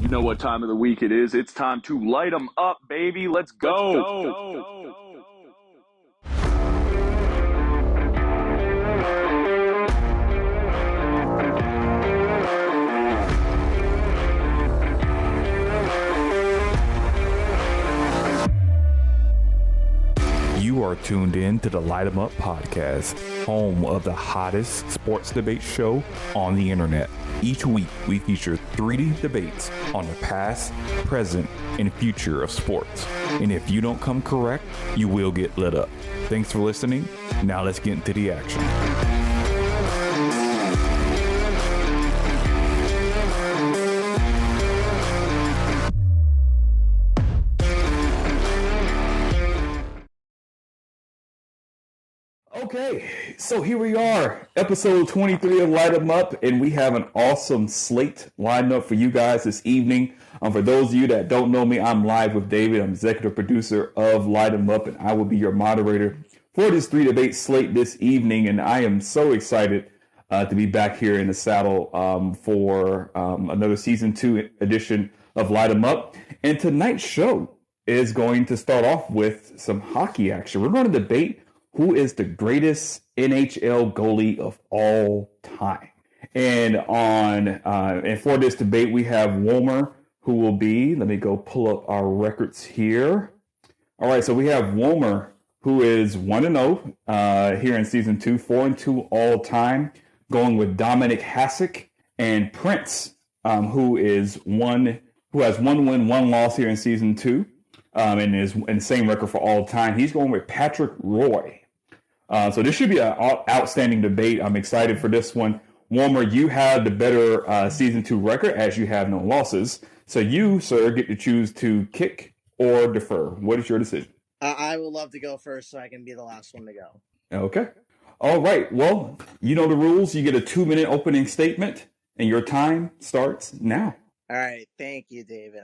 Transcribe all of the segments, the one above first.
know what time of the week it is. It's time to light them up, baby. Let's go. You are tuned in to the Light 'em Up podcast, home of the hottest sports debate show on the internet. Each week, we feature 3D debates on the past, present, and future of sports. And if you don't come correct, you will get lit up. Thanks for listening. Now let's get into the action. Okay, so here we are, episode 23 of Light 'em Up, and we have an awesome slate lined up for you guys this evening. For those of you that don't know me, I'm live with David. I'm executive producer of Light 'em Up, and I will be your moderator for this 3-debate slate this evening. And I am so excited to be back here in the saddle for another season 2 edition of Light 'em Up. And tonight's show is going to start off with some hockey action. We're going to debate who is the greatest NHL goalie of all time. And for this debate, we have Womer, who will be, let me go pull up our records here. All right, so we have Womer, who is 1-0 here in season 2, 4-2 all time, going with Dominik Hasek, and Prince, who has 1 win, 1 loss here in season 2. And is in the same record for all time. He's going with Patrick Roy. So this should be an outstanding debate. I'm excited for this one. Womer, you have the better season 2 record as you have no losses. So you, sir, get to choose to kick or defer. What is your decision? I would love to go first so I can be the last one to go. Okay. All right. Well, you know the rules. You get a 2-minute opening statement, and your time starts now. All right. Thank you, David.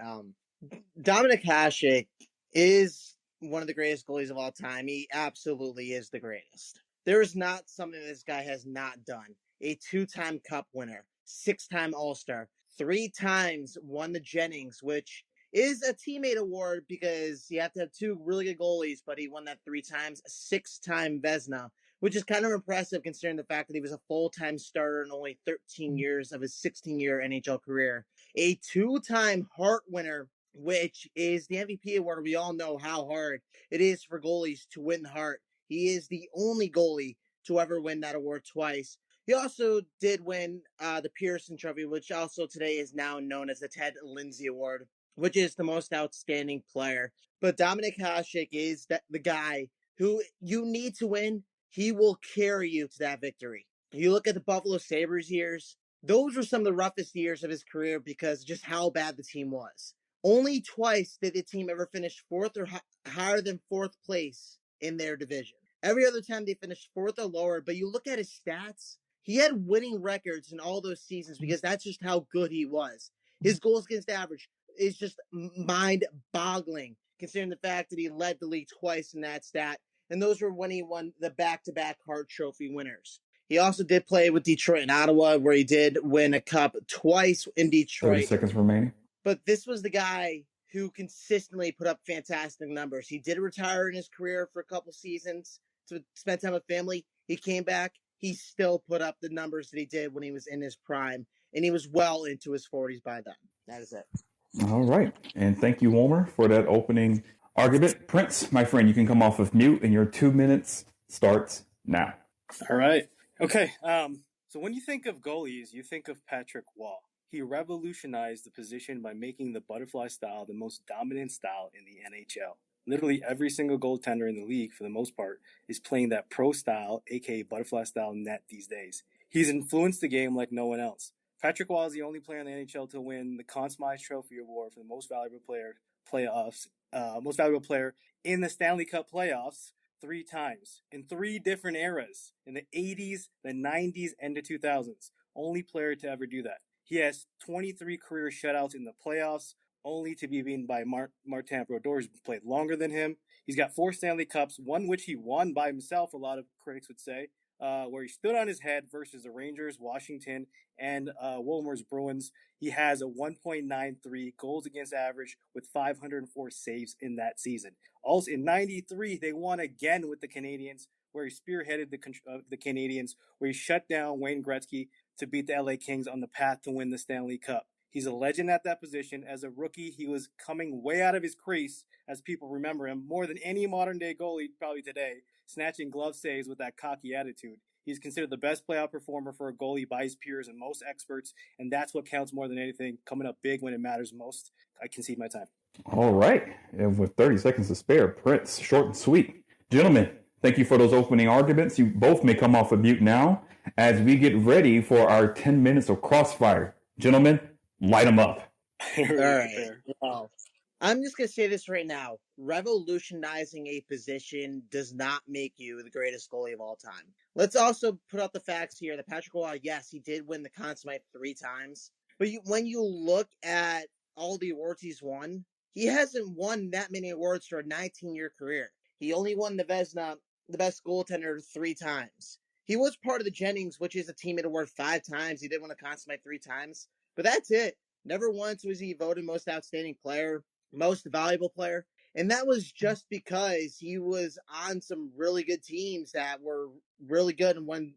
Dominik Hasek is one of the greatest goalies of all time. He absolutely is the greatest. There is not something this guy has not done. A 2-time Cup winner, 6-time All-Star, 3 times won the Jennings, which is a teammate award because you have to have 2 really good goalies, but he won that 3 times, 6-time Vezina, which is kind of impressive considering the fact that he was a full-time starter in only 13 years of his 16-year NHL career. A 2-time Hart winner, which is the MVP award. We all know how hard it is for goalies to win the Hart. He is the only goalie to ever win that award twice. He also did win the Pearson Trophy, which also today is now known as the Ted Lindsay Award, which is the most outstanding player. But Dominik Hasek is the guy who you need to win. He will carry you to that victory. You look at the Buffalo Sabres years, those were some of the roughest years of his career because just how bad the team was. Only twice did the team ever finish 4th or higher than 4th place in their division. Every other time they finished 4th or lower, but you look at his stats, he had winning records in all those seasons because that's just how good he was. His goals against average is just mind-boggling considering the fact that he led the league twice in that stat, and those were when he won the back-to-back Hart Trophy winners. He also did play with Detroit and Ottawa, where he did win a cup twice in Detroit. 30 seconds remaining. But this was the guy who consistently put up fantastic numbers. He did retire in his career for a couple seasons to spend time with family. He came back. He still put up the numbers that he did when he was in his prime. And he was well into his 40s by then. That is it. All right. And thank you, Womer, for that opening argument. Prince, my friend, you can come off of mute, and your 2 minutes starts now. All right. Okay. So when you think of goalies, you think of Patrick Roy. He revolutionized the position by making the butterfly style the most dominant style in the NHL. Literally every single goaltender in the league, for the most part, is playing that pro style, aka butterfly style net these days. He's influenced the game like no one else. Patrick Roy is the only player in the NHL to win the Conn Smythe Trophy Award for the most valuable player in the Stanley Cup playoffs 3 times in 3 different eras, in the 80s, the 90s, and the 2000s. Only player to ever do that. He has 23 career shutouts in the playoffs, only to be beaten by Martin Brodeur, who's played longer than him. He's got 4 Stanley Cups, one which he won by himself, a lot of critics would say. where he stood on his head versus the Rangers, Washington, and Wolmer's Bruins. He has a 1.93 goals against average with 504 saves in that season. Also in '93, they won again with the Canadiens, where he spearheaded the Canadiens, where he shut down Wayne Gretzky to beat the LA Kings on the path to win the Stanley Cup. He's a legend at that position. As a rookie, he was coming way out of his crease, as people remember him, more than any modern day goalie probably today, snatching glove saves with that cocky attitude. He's considered the best playoff performer for a goalie by his peers and most experts, and that's what counts more than anything, coming up big when it matters most. I concede my time. All right. And with 30 seconds to spare, Prince, short and sweet. Gentlemen, thank you for those opening arguments. You both may come off of mute now as we get ready for our 10 minutes of crossfire. Gentlemen, light them up. All right. Well, I'm just going to say this right now. Revolutionizing a position does not make you the greatest goalie of all time. Let's also put out the facts here that Patrick Waugh, yes, he did win the Conn Smythe 3 times. But when you look at all the awards he's won, he hasn't won that many awards for a 19-year career. He only won the Vezina, the best goaltender, 3 times. He was part of the Jennings, which is a teammate award 5 times. He did win a Conn Smythe 3 times. But that's it. Never once was he voted most outstanding player, most valuable player. And that was just because he was on some really good teams that were really good and won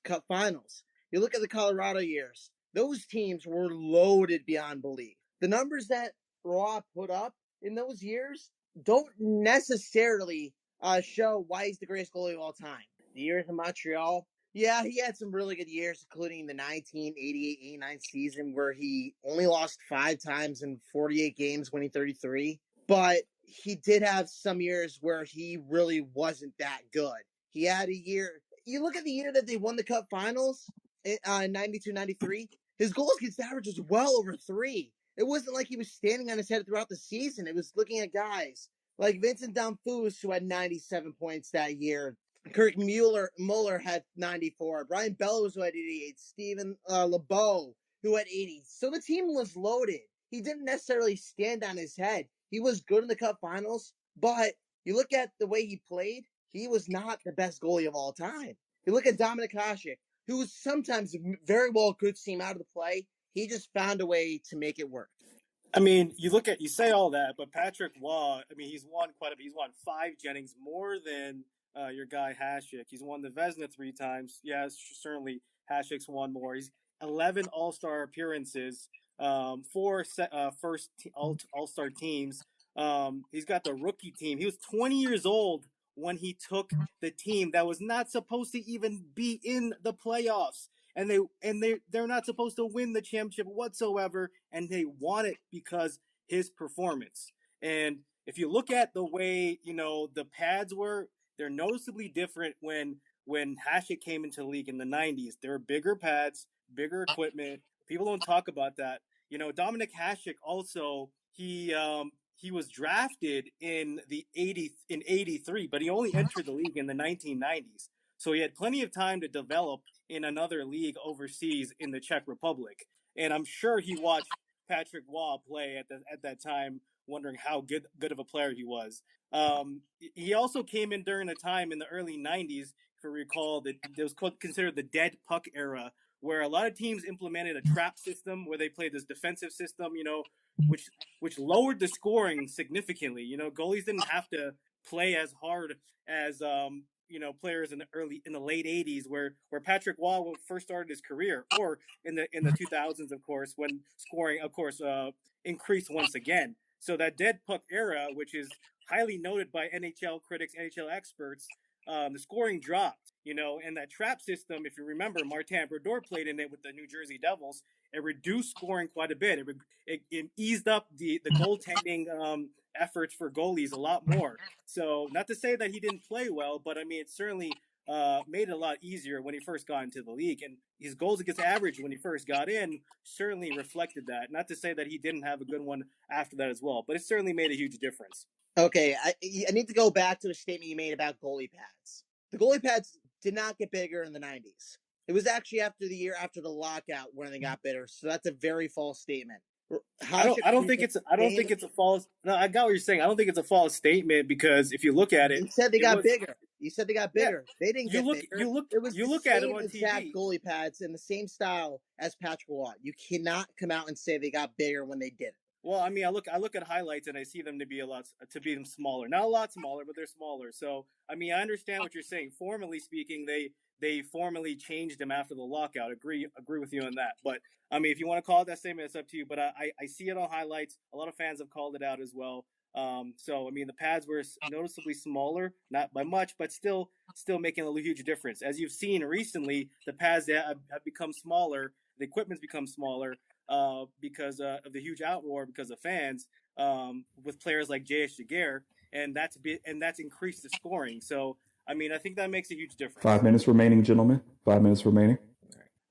cup finals. You look at the Colorado years, those teams were loaded beyond belief. The numbers that Roy put up in those years don't necessarily show why he's the greatest goalie of all time. The years in Montreal, yeah, he had some really good years, including the 1988-89 season where he only lost 5 times in 48 games, winning 33. But he did have some years where he really wasn't that good. He had a year. You look at the year that they won the Cup Finals in 92-93, his goals against average was well over 3. It wasn't like he was standing on his head throughout the season. It was looking at guys like Vincent Damphousse, who had 97 points that year. Kirk Muller had 94. Brian Bellows, who had 88. Steven LeBeau, who had 80. So the team was loaded. He didn't necessarily stand on his head. He was good in the Cup Finals, but you look at the way he played, he was not the best goalie of all time. You look at Dominik Hasek, who sometimes very well could seem out of the play. He just found a way to make it work. I mean, you say all that, but Patrick Waugh, I mean, he's won quite a bit. He's won 5 Jennings, more than your guy Hasek. He's won the Vezina 3 times. Yes, certainly Hasek's won more. He's 11 All-Star appearances, 4 first All-Star teams. He's got the rookie team. He was 20 years old when he took the team that was not supposed to even be in the playoffs. And they're not supposed to win the championship whatsoever, and they won it because his performance. And if you look at the way, the pads were, they're noticeably different when Hasek came into the league in the 90s. There were bigger pads, bigger equipment. People don't talk about that. Dominik Hasek also, he was drafted in 83, but he only entered the league in the 1990s. So he had plenty of time to develop in another league overseas in the Czech Republic. And I'm sure he watched Patrick Waugh play at that time, wondering how good of a player he was. He also came in during a time in the early 90s, if you recall, that it was considered the dead puck era, where a lot of teams implemented a trap system where they played this defensive system, which lowered the scoring significantly. Goalies didn't have to play as hard as players in the late 80s, where Patrick Waugh first started his career, or in the 2000s, of course, when scoring, of course, increased once again. So that dead puck era, which is highly noted by NHL critics, NHL experts, the scoring dropped, and that trap system, if you remember, Martin Brodeur played in it with the New Jersey Devils. It reduced scoring quite a bit. It eased up the goaltending efforts for goalies a lot more. So not to say that he didn't play well, but I mean, it certainly made it a lot easier when he first got into the league. And his goals against average when he first got in certainly reflected that. Not to say that he didn't have a good one after that as well, but it certainly made a huge difference. Okay, I need to go back to a statement you made about goalie pads. The goalie pads did not get bigger in the 90s. It was actually after the year after the lockout when they got bigger. So that's a very false statement. I don't think it's a false. No, I got what you're saying. I don't think it's a false statement, because if you look at it, you said they got bigger. You said they got bigger. They didn't get bigger. It was you the look at him same on exact TV. goalie pads and the same style as Patrick Watt. You cannot come out and say they got bigger when they didn't. Well, I mean, I look at highlights and I see them to be them smaller. Not a lot smaller, but they're smaller. So, I mean, I understand what you're saying. Formally speaking, they formally changed them after the lockout. Agree with you on that. But I mean, if you want to call it that statement, it's up to you. But I see it on highlights. A lot of fans have called it out as well. So I mean, the pads were noticeably smaller, not by much, but still making a huge difference. As you've seen recently, the pads have become smaller. The equipment's become smaller. Because of the huge outroar because of fans with players like J.S. Jaguar, and that's increased the scoring. So, I mean, I think that makes a huge difference. 5 minutes remaining, gentlemen. 5 minutes remaining.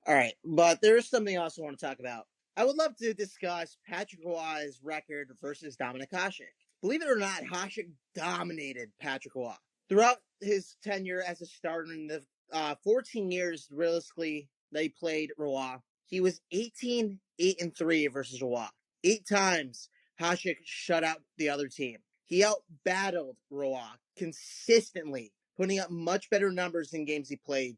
All right, but there is something else I want to talk about. I would love to discuss Patrick Roy's record versus Dominik Hasek. Believe it or not, Hasek dominated Patrick Roy throughout his tenure as a starter in the 14 years, realistically, they played Roy. He was 18, 8-3 versus Roy. 8 times Hasek shut out the other team. He out-battled Roy consistently, putting up much better numbers in games he played.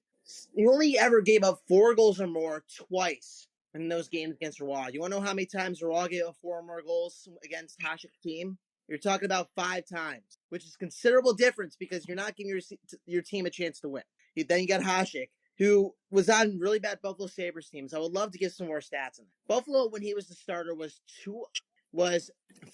He only ever gave up 4 goals or more twice in those games against Roy. You want to know how many times Roy gave up 4 or more goals against Hasek's team? You're talking about 5 times, which is considerable difference because you're not giving your team a chance to win. Then you got Hasek, who was on really bad Buffalo Sabres teams. I would love to get some more stats on that. Buffalo, when he was the starter, was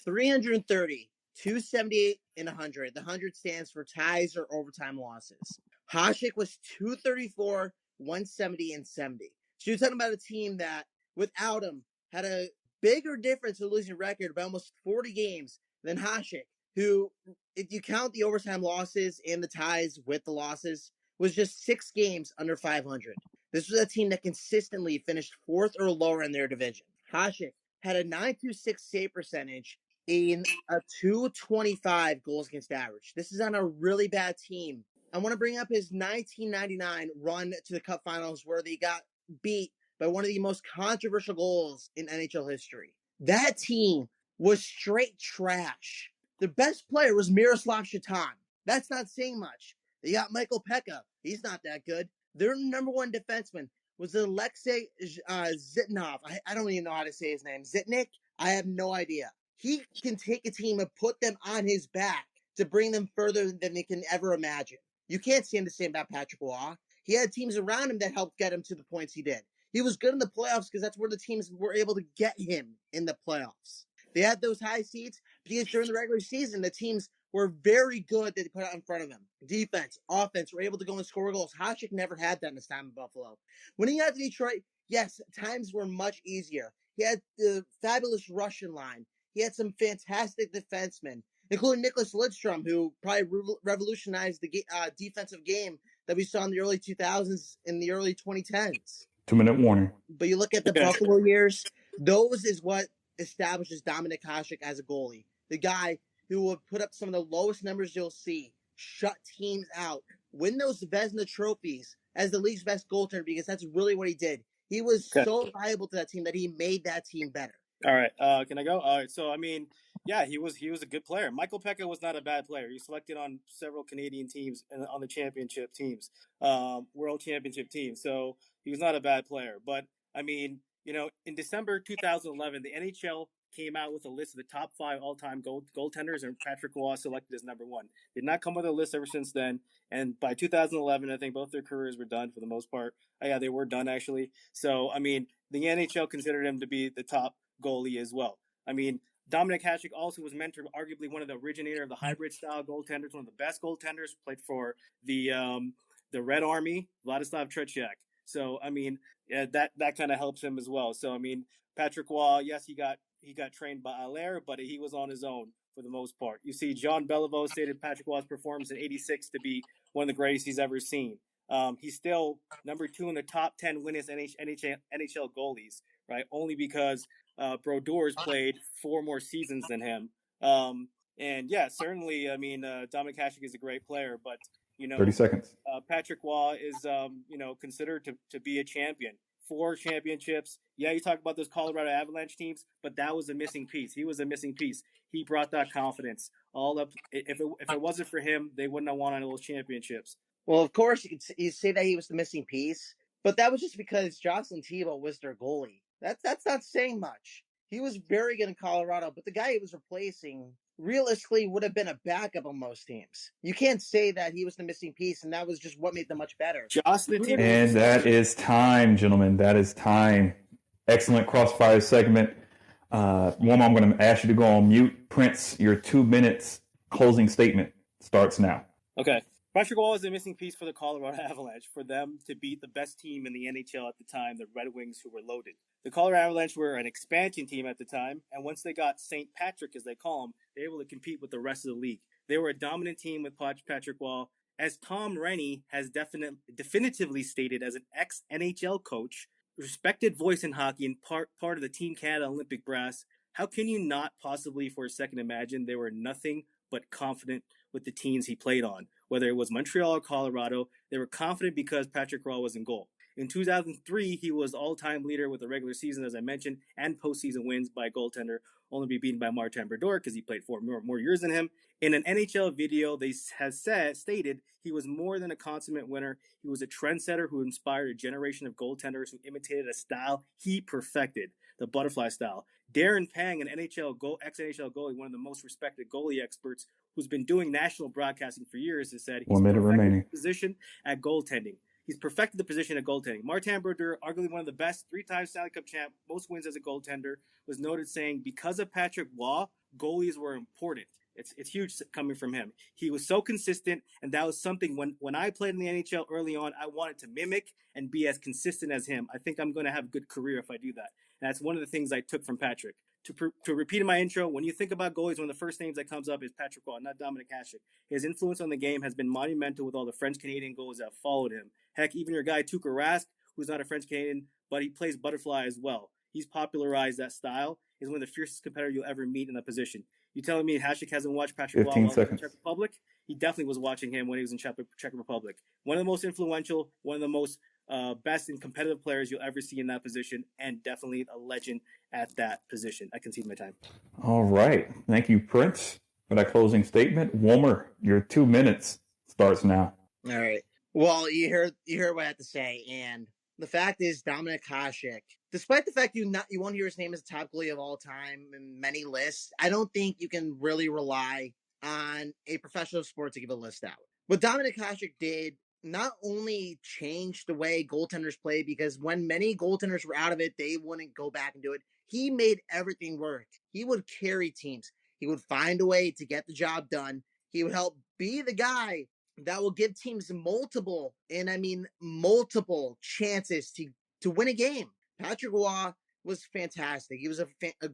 330, 278, and 100. The 100 stands for ties or overtime losses. Hasek was 234, 170, and 70. So you're talking about a team that, without him, had a bigger difference in losing record by almost 40 games than Hasek, who, if you count the overtime losses and the ties with the losses, was just 6 games under 500. This was a team that consistently finished 4th or lower in their division. Hasek had a .926 save percentage in a .225 goals against average. This is on a really bad team. I want to bring up his 1999 run to the Cup Finals where they got beat by one of the most controversial goals in NHL history. That team was straight trash. The best player was Miroslav Shatan. That's not saying much. They got Michael Pekka. He's not that good. Their number 1 defenseman was Alexei Zitnov. I don't even know how to say his name. Zitnik? I have no idea. He can take a team and put them on his back to bring them further than they can ever imagine. You can't say the same about Patrick Roy. He had teams around him that helped get him to the points he did. He was good in the playoffs because that's where the teams were able to get him in the playoffs. They had those high seeds because during the regular season, the teams were very good that they put out in front of him. Defense, offense, were able to go and score goals. Hasek never had that in his time in Buffalo. When he got to Detroit, yes, times were much easier. He had the fabulous Russian line. He had some fantastic defensemen, including Nicholas Lidstrom, who probably revolutionized the defensive game that we saw in the early 2000s and the early 2010s. 2-minute warning. But you look at the Buffalo years, those is what establishes Dominik Hasek as a goalie. The guy who will put up some of the lowest numbers you'll see, shut teams out, win those Vezina trophies as the league's best goaltender because that's really what he did. He was so valuable to that team that he made that team better. All right, can I go? All right, so I mean, yeah, he was a good player. Michael Pekka was not a bad player. He was selected on several Canadian teams and on the championship teams, world championship teams. So he was not a bad player. But I mean, you know, in December 2011, the NHL came out with a list of the top 5 all-time goaltenders, and Patrick Roy selected as number 1. Did not come with a list ever since then. And by 2011, I think both their careers were done for the most part. Yeah, they were done actually. So I mean, the NHL considered him to be the top goalie as well. I mean, Dominik Hasek also was mentored, arguably one of the originator of the hybrid style goaltenders, one of the best goaltenders, played for the Red Army, Vladislav Tretiak. So I mean, that kind of helps him as well. So I mean, Patrick Roy, yes, he got trained by Allaire, but he was on his own for the most part. You see, John Beliveau stated Patrick Roy's performance in '86 to be one of the greatest he's ever seen. He's still number 2 in the top 10 winningest NHL goalies, right? Only because Brodeurs played 4 more seasons than him. And yeah, certainly, I mean, Dominik Hasek is a great player, but, you know, 30 seconds. Patrick Roy is, you know, considered to be a champion 4 championships. Yeah, you talk about those Colorado Avalanche teams, but that was a missing piece. He was a missing piece. He brought that confidence all up. If it wasn't for him, they wouldn't have won on those championships. Well, of course, you say that he was the missing piece, but that was just because Jocelyn Tebow was their goalie. That's not saying much. He was very good in Colorado, but the guy he was replacing realistically would have been a backup on most teams. You can't say that he was the missing piece, and that was just what made them much better. Jocelyn Tebow. And that is time, gentlemen. That is time. Excellent crossfire segment. One, I'm going to ask you to go on mute. Prince, your 2 minutes closing statement starts now. Okay. Patrick Wall is a missing piece for the Colorado Avalanche for them to beat the best team in the NHL at the time, the Red Wings, who were loaded. The Colorado Avalanche were an expansion team at the time, and once they got St. Patrick, as they call him, they were able to compete with the rest of the league. They were a dominant team with Patrick Wall. As Tom Rennie has definitively stated as an ex-NHL coach, respected voice in hockey and part of the Team Canada Olympic brass, how can you not possibly for a second imagine they were nothing but confident with the teams he played on? Whether it was Montreal or Colorado, they were confident because Patrick Roy was in goal. In 2003, he was all-time leader with the regular season, as I mentioned, and postseason wins by goaltender, only be beaten by Martin Brodeur because he played 4 more years than him. In an NHL video, they stated he was more than a consummate winner. He was a trendsetter who inspired a generation of goaltenders who imitated a style he perfected, the butterfly style. Darren Pang, an ex-NHL goalie, one of the most respected goalie experts, who's been doing national broadcasting for years, has said he's 1 minute remaining. Position at goaltending. He's perfected the position at goaltending. Martin Brodeur, arguably one of the best, 3-time Stanley Cup champ, most wins as a goaltender, was noted saying because of Patrick Waugh, goalies were important. It's huge coming from him. He was so consistent, and that was something when I played in the NHL early on, I wanted to mimic and be as consistent as him. I think I'm going to have a good career if I do that. And that's one of the things I took from Patrick. To repeat in my intro, when you think about goalies, one of the first names that comes up is Patrick Waugh, not Dominik Hasek. His influence on the game has been monumental with all the French-Canadian goalies that followed him. Heck, even your guy Tuukka Rask, who's not a French-Canadian, but he plays butterfly as well. He's popularized that style. He's one of the fiercest competitors you'll ever meet in that position. You telling me Hasek hasn't watched Patrick Waugh in the Czech Republic? He definitely was watching him when he was in Czech Republic. One of the most influential, one of the most best and competitive players you'll ever see in that position, and definitely a legend at that position. I concede my time. All right. Thank you, Prince, for that closing statement. Wilmer, your 2 minutes starts now. All right. Well, you heard what I had to say, and the fact is, Dominik Hasek, despite the fact you won't hear his name as the top goalie of all time in many lists, I don't think you can really rely on a professional sport to give a list out. What Dominik Hasek did not only changed the way goaltenders play, because when many goaltenders were out of it, they wouldn't go back and do it. He made everything work. He would carry teams. He would find a way to get the job done. He would help be the guy that will give teams multiple chances to win a game. Patrick Waugh was fantastic. He was a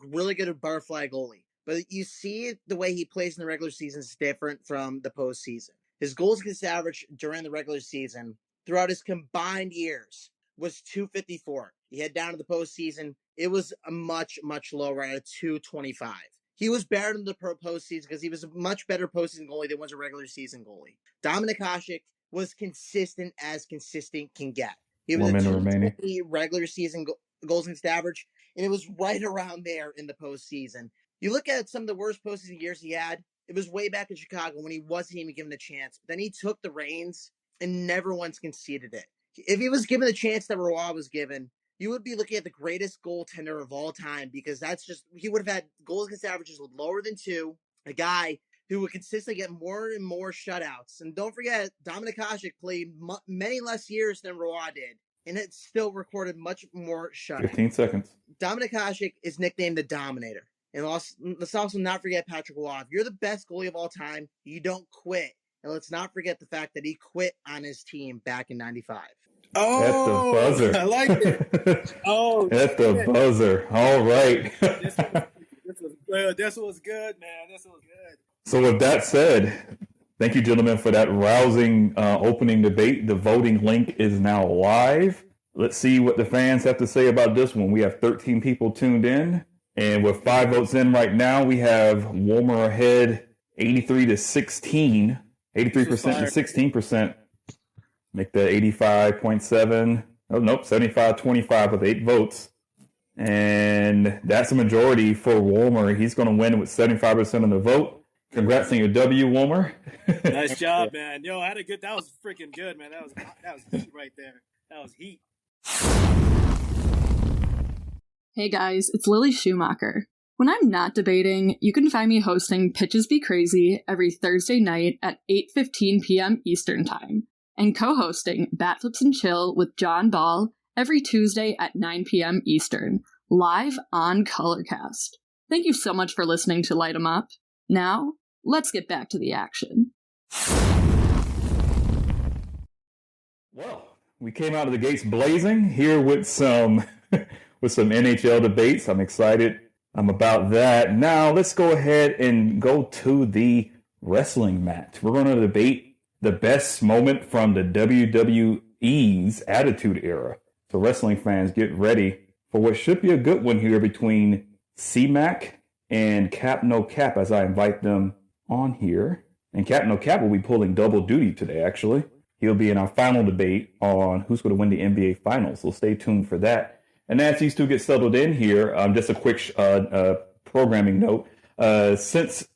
really good butterfly goalie. But you see the way he plays in the regular season is different from the postseason. His goals against average during the regular season throughout his combined years was .254. You head down to the postseason, it was a much, much lower at .225. He was better than the postseason because he was a much better postseason goalie than was a regular season goalie. Dominik Hasek was consistent as consistent can get. He was a .220 regular season goals against average, and it was right around there in the postseason. You look at some of the worst postseason years he had, it was way back in Chicago when he wasn't even given a chance. But then he took the reins and never once conceded it. If he was given the chance that Roy was given, you would be looking at the greatest goaltender of all time, because he would have had goals against averages lower than 2, a guy who would consistently get more and more shutouts. And don't forget, Dominik Hasek played many less years than Roy did, and it still recorded much more shutouts. 15 seconds. Dominik Hasek is nicknamed the Dominator. And let's also not forget Patrick Waugh. If you're the best goalie of all time, you don't quit. And let's not forget the fact that he quit on his team back in '95. Oh, at the buzzer. I like it. Oh, at the buzzer. All right. This was good, man. This was good. So with that said, thank you, gentlemen, for that rousing opening debate. The voting link is now live. Let's see what the fans have to say about this one. We have 13 people tuned in. And with 5 votes in right now, we have Wilmer ahead 83 to 16. 83% to 16%. Make that 85.7. Oh, nope, 75-25 with 8 votes. And that's a majority for Walmer. He's going to win with 75% of the vote. Congrats on your W, Walmer. Nice job, man. Yo, I had a good. That was freaking good, man. That was heat right there. That was heat. Hey guys, it's Lily Schumacher. When I'm not debating, you can find me hosting Pitches Be Crazy every Thursday night at 8:15 p.m. Eastern Time, and co-hosting Bat Flips and Chill with John Ball every Tuesday at 9 p.m. Eastern, live on Colorcast. Thank you so much for listening to Light 'em Up. Now, let's get back to the action. Well, we came out of the gates blazing here with some NHL debates. I'm excited about that. Now, let's go ahead and go to the wrestling match. We're going to debate the best moment from the WWE's Attitude Era. So wrestling fans, get ready for what should be a good one here between C-Mac and KAPnoKAP as I invite them on here. And KAPnoKAP will be pulling double duty today, actually. He'll be in our final debate on who's going to win the NBA Finals, so stay tuned for that. And as these two get settled in here, just a quick programming note. Since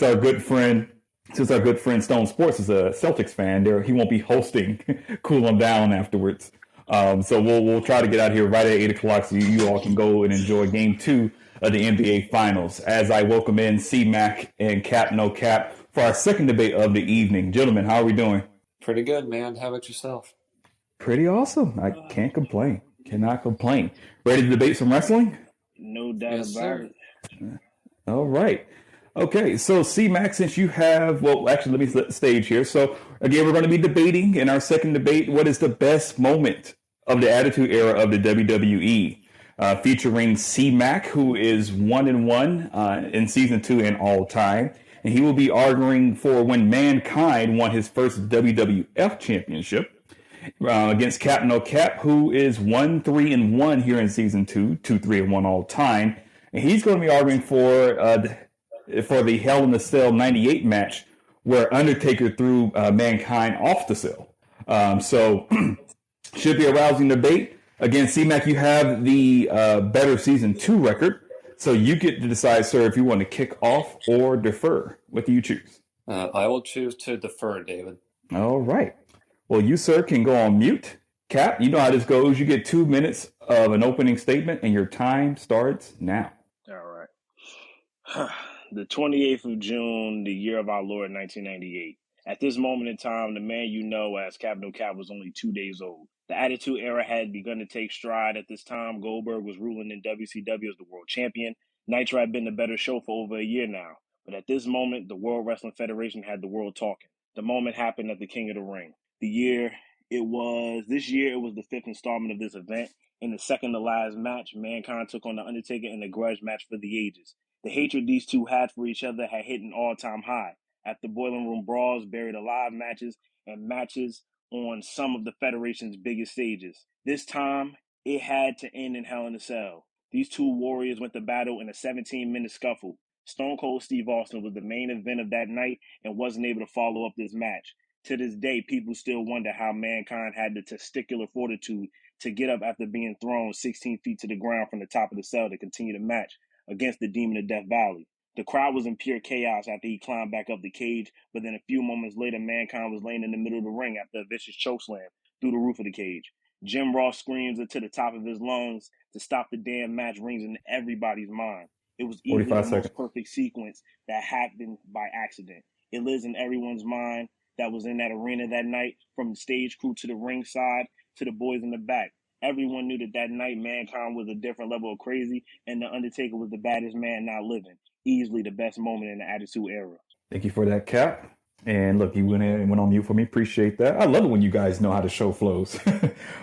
our good friend Stone Sports is a Celtics fan, he won't be hosting Cool 'em Down afterwards. So we'll try to get out here right at 8 o'clock so you all can go and enjoy Game 2 of the NBA Finals. As I welcome in C-Mac and KAPnoKAP for our second debate of the evening. Gentlemen, how are we doing? Pretty good, man. How about yourself? Pretty awesome. I can't complain. Cannot complain. Ready to debate some wrestling? No doubt about it. All right. Okay, so C-Mac, since you have, well, actually, let me set the stage here. So, again, we're going to be debating in our second debate what is the best moment of the Attitude Era of the WWE, featuring C-Mac, who is 1-1 in Season 2 and all time. And he will be arguing for when Mankind won his first WWF Championship against KAPnoKAP, who is 1-3-1 here in Season 2, 2-3-1 all time. And he's going to be arguing for the Hell in the Cell 98 match where Undertaker threw Mankind off the cell. So should be a rousing debate. Again, C-Mac, you have the better Season 2 record. So you get to decide, sir, if you want to kick off or defer. What do you choose? I will choose to defer, David. All right. Well, you, sir, can go on mute. Cap, you know how this goes. You get 2 minutes of an opening statement, and your time starts now. All right. The 28th of June, the year of our Lord, 1998. At this moment in time, the man you know as KAPnoKAP was only 2 days old. The Attitude Era had begun to take stride at this time. Goldberg was ruling in WCW as the world champion. Nitro had been the better show for over a year now. But at this moment, the World Wrestling Federation had the world talking. The moment happened at the King of the Ring. This year, it was the fifth installment of this event. In the second to last match, Mankind took on The Undertaker in a grudge match for the ages. The hatred these two had for each other had hit an all-time high. After boiling room brawls, buried alive matches, and matches on some of the Federation's biggest stages. This time, it had to end in Hell in a Cell. These two warriors went to battle in a 17-minute scuffle. Stone Cold Steve Austin was the main event of that night and wasn't able to follow up this match. To this day, people still wonder how Mankind had the testicular fortitude to get up after being thrown 16 feet to the ground from the top of the cell to continue the match against the Demon of Death Valley. The crowd was in pure chaos after he climbed back up the cage, but then a few moments later, Mankind was laying in the middle of the ring after a vicious chokeslam through the roof of the cage. Jim Ross screams to the top of his lungs to stop the damn match rings in everybody's mind. It was easily the most perfect sequence that happened by accident. It lives in everyone's mind that was in that arena that night, from the stage crew to the ringside to the boys in the back. Everyone knew that night Mankind was a different level of crazy, and The Undertaker was the baddest man not living. Easily the best moment in the Attitude Era. Thank you for that, Cap. And look, you went in and went on mute for me. Appreciate that. I love it when you guys know how the show flows.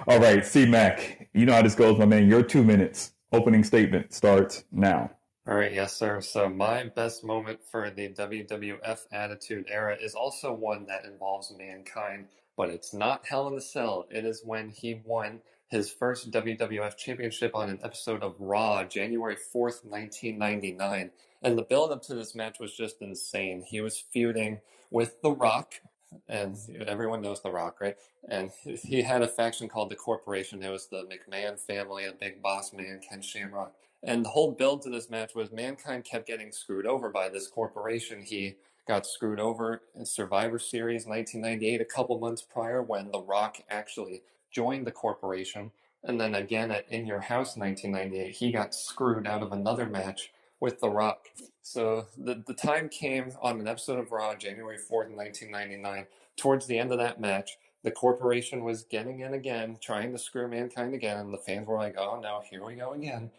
All right, C-Mac, you know how this goes, my man. Your 2 minutes opening statement starts now. All right, yes, sir. So my best moment for the WWF Attitude Era is also one that involves Mankind, but it's not Hell in the Cell. It is when he won his first WWF Championship on an episode of Raw, January 4th, 1999. And the build-up to this match was just insane. He was feuding with The Rock and everyone knows The Rock, right? And he had a faction called the Corporation. It was the McMahon family, the big boss man, Ken Shamrock. And the whole build to this match was Mankind kept getting screwed over by this corporation. He got screwed over in Survivor Series 1998, a couple months prior, when The Rock actually joined the corporation. And then again at In Your House 1998, he got screwed out of another match with The Rock. So the time came on an episode of Raw, January 4th, 1999. Towards the end of that match, the corporation was getting in again, trying to screw Mankind again, and the fans were like, oh no, here we go again.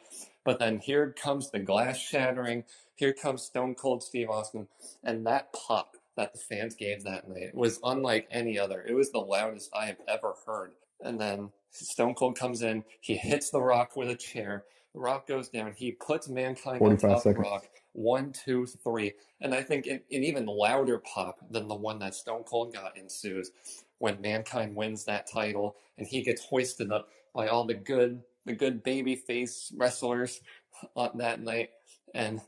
But then here comes the glass shattering, here comes Stone Cold Steve Austin, and that pop that the fans gave that night was unlike any other. It was the loudest I have ever heard. And then Stone Cold comes in, he hits The Rock with a chair, The Rock goes down, he puts Mankind on 45 top of seconds. Rock, 1, 2, 3, and I think an even louder pop than the one that Stone Cold got ensues when Mankind wins that title and he gets hoisted up by all the good babyface wrestlers on that night. And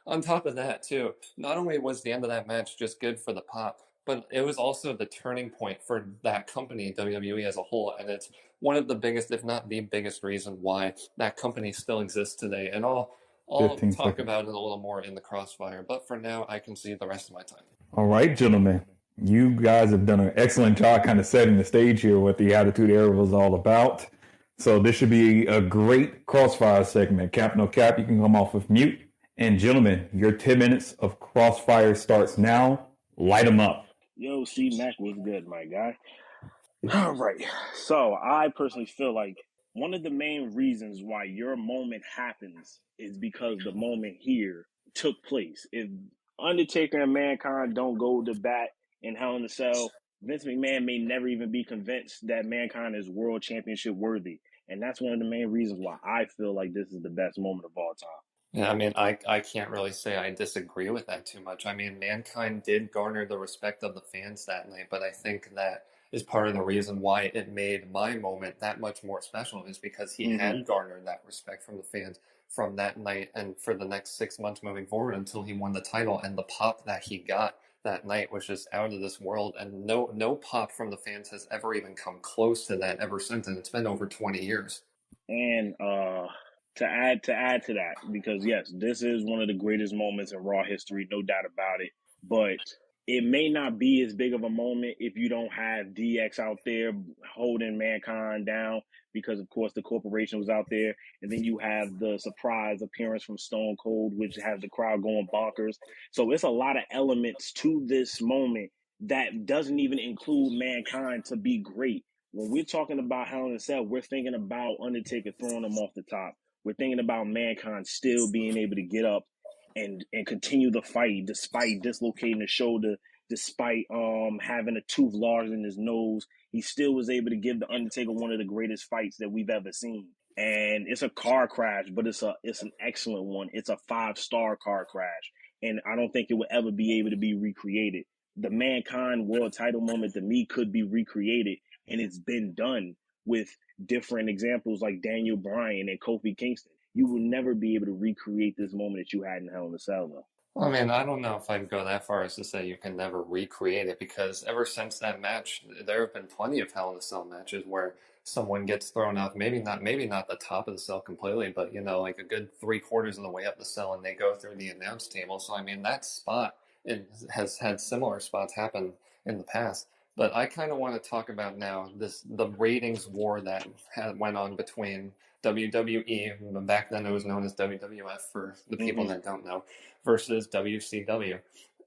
on top of that too, not only was the end of that match just good for the pop, but it was also the turning point for that company, WWE as a whole, and it's one of the biggest, if not the biggest reason why that company still exists today. And I'll 15 talk seconds. about it a little more in the crossfire, but for now I can see the rest of my time. All right, gentlemen. You guys have done an excellent job kind of setting the stage here, what the Attitude Era was all about. So this should be a great crossfire segment. Cap, no cap, you can come off of mute. And gentlemen, your 10 minutes of crossfire starts now. Light them up. Yo, C Mac was good, my guy. All right. So I personally feel like one of the main reasons why your moment happens is because the moment here took place. If Undertaker and Mankind don't go to bat in Hell in a Cell, Vince McMahon may never even be convinced that Mankind is world championship worthy. And that's one of the main reasons why I feel like this is the best moment of all time. Yeah, I mean, I can't really say I disagree with that too much. I mean, Mankind did garner the respect of the fans that night, but I think that is part of the reason why it made my moment that much more special is because he had garnered that respect from the fans from that night and for the next 6 months moving forward until he won the title, and the pop that he got that night was just out of this world, and no pop from the fans has ever even come close to that ever since, and it's been over 20 years. And to add to that, because yes, this is one of the greatest moments in Raw history, no doubt about it. But it may not be as big of a moment if you don't have DX out there holding Mankind down, because of course the corporation was out there, and then you have the surprise appearance from Stone Cold, which has the crowd going bonkers. So it's a lot of elements to this moment that doesn't even include Mankind to be great. When we're talking about Hell in a Cell, we're thinking about Undertaker throwing him off the top. We're thinking about Mankind still being able to get up and continue the fight despite dislocating the shoulder, despite having a tooth larger than his nose. He still was able to give the Undertaker one of the greatest fights that we've ever seen. And it's a car crash, but it's an excellent one. It's a 5-star car crash, and I don't think it will ever be able to be recreated. The Mankind world title moment to me could be recreated, and it's been done with different examples like Daniel Bryan and Kofi Kingston. You will never be able to recreate this moment that you had in Hell in a Cell, though. I mean, I don't know if I'd go that far as to say you can never recreate it, because ever since that match, there have been plenty of Hell in a Cell matches where someone gets thrown off, maybe not the top of the cell completely, but like a good 3/4 of the way up the cell, and they go through the announce table. So I mean, that spot has had similar spots happen in the past. But I kind of want to talk about now the ratings war that went on between WWE, back then it was known as WWF for the people that don't know, versus WCW.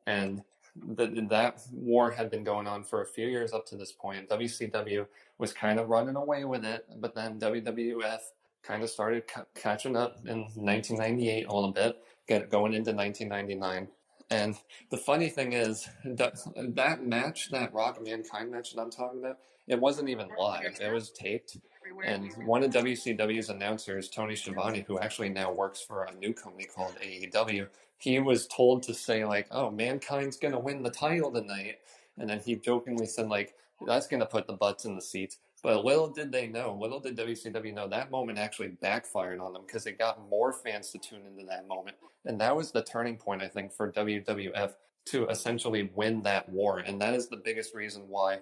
And that war had been going on for a few years up to this point. WCW was kind of running away with it, but then WWF kind of started catching up in 1998 a little bit, going into 1999. And the funny thing is that match, that Rock Mankind match that I'm talking about, it wasn't even live. It was taped. And one of WCW's announcers, Tony Schiavone, who actually now works for a new company called AEW, he was told to say, like, oh, Mankind's going to win the title tonight. And then he jokingly said, like, that's going to put the butts in the seats. But little did WCW know, that moment actually backfired on them because it got more fans to tune into that moment. And that was the turning point, I think, for WWF to essentially win that war. And that is the biggest reason why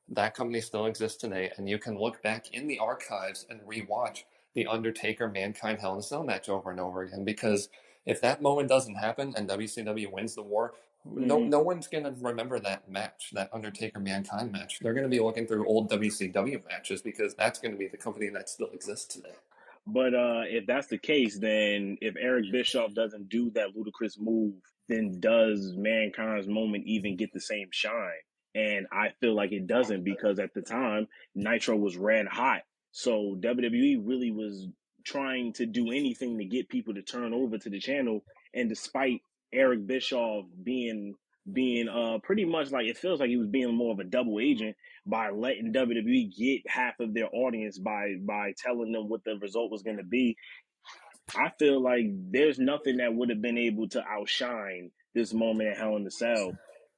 that company still exists today. And you can look back in the archives and rewatch the Undertaker Mankind Hell in a Cell match over and over again. Because if that moment doesn't happen and WCW wins the war, no one's going to remember that match, that Undertaker Mankind match. They're going to be looking through old WCW matches because that's going to be the company that still exists today. But if that's the case, then if Eric Bischoff doesn't do that ludicrous move, then does Mankind's moment even get the same shine? And I feel like it doesn't, because at the time, Nitro was red hot. So WWE really was trying to do anything to get people to turn over to the channel. And despite Eric Bischoff being pretty much like, it feels like he was being more of a double agent by letting WWE get half of their audience by telling them what the result was going to be. I feel like there's nothing that would have been able to outshine this moment at Hell in the Cell.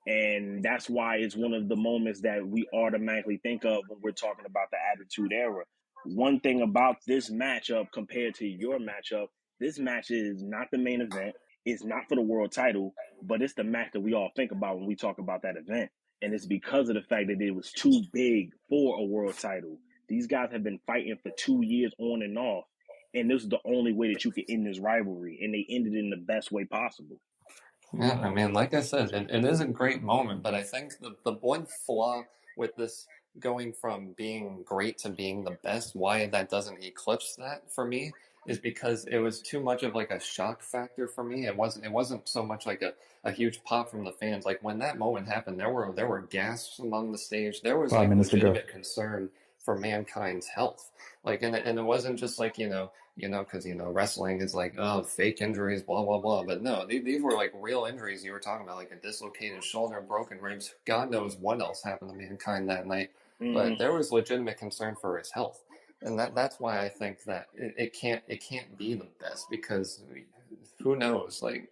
And that's why it's one of the moments that we automatically think of when we're talking about the Attitude Era. One thing about this matchup compared to your matchup, this match is not the main event. It's not for the world title, but it's the match that we all think about when we talk about that event. And it's because of the fact that it was too big for a world title. These guys have been fighting for 2 years on and off. And this is the only way that you can end this rivalry. And they ended it in the best way possible. Yeah, I mean, like I said, it is a great moment, but I think the one flaw with this going from being great to being the best, why that doesn't eclipse that for me, is because it was too much of like a shock factor for me. It wasn't so much like a huge pop from the fans. Like when that moment happened, there were gasps among the stage. There was 5 like minutes to go. legitimate concern for Mankind's health. Like, and it wasn't just like, because, wrestling is like, oh, fake injuries, blah, blah, blah. But no, these were like real injuries you were talking about, like a dislocated shoulder, broken ribs. God knows what else happened to Mankind that night. But there was legitimate concern for his health. And that's why I think that it can't be the best, because who knows? Like,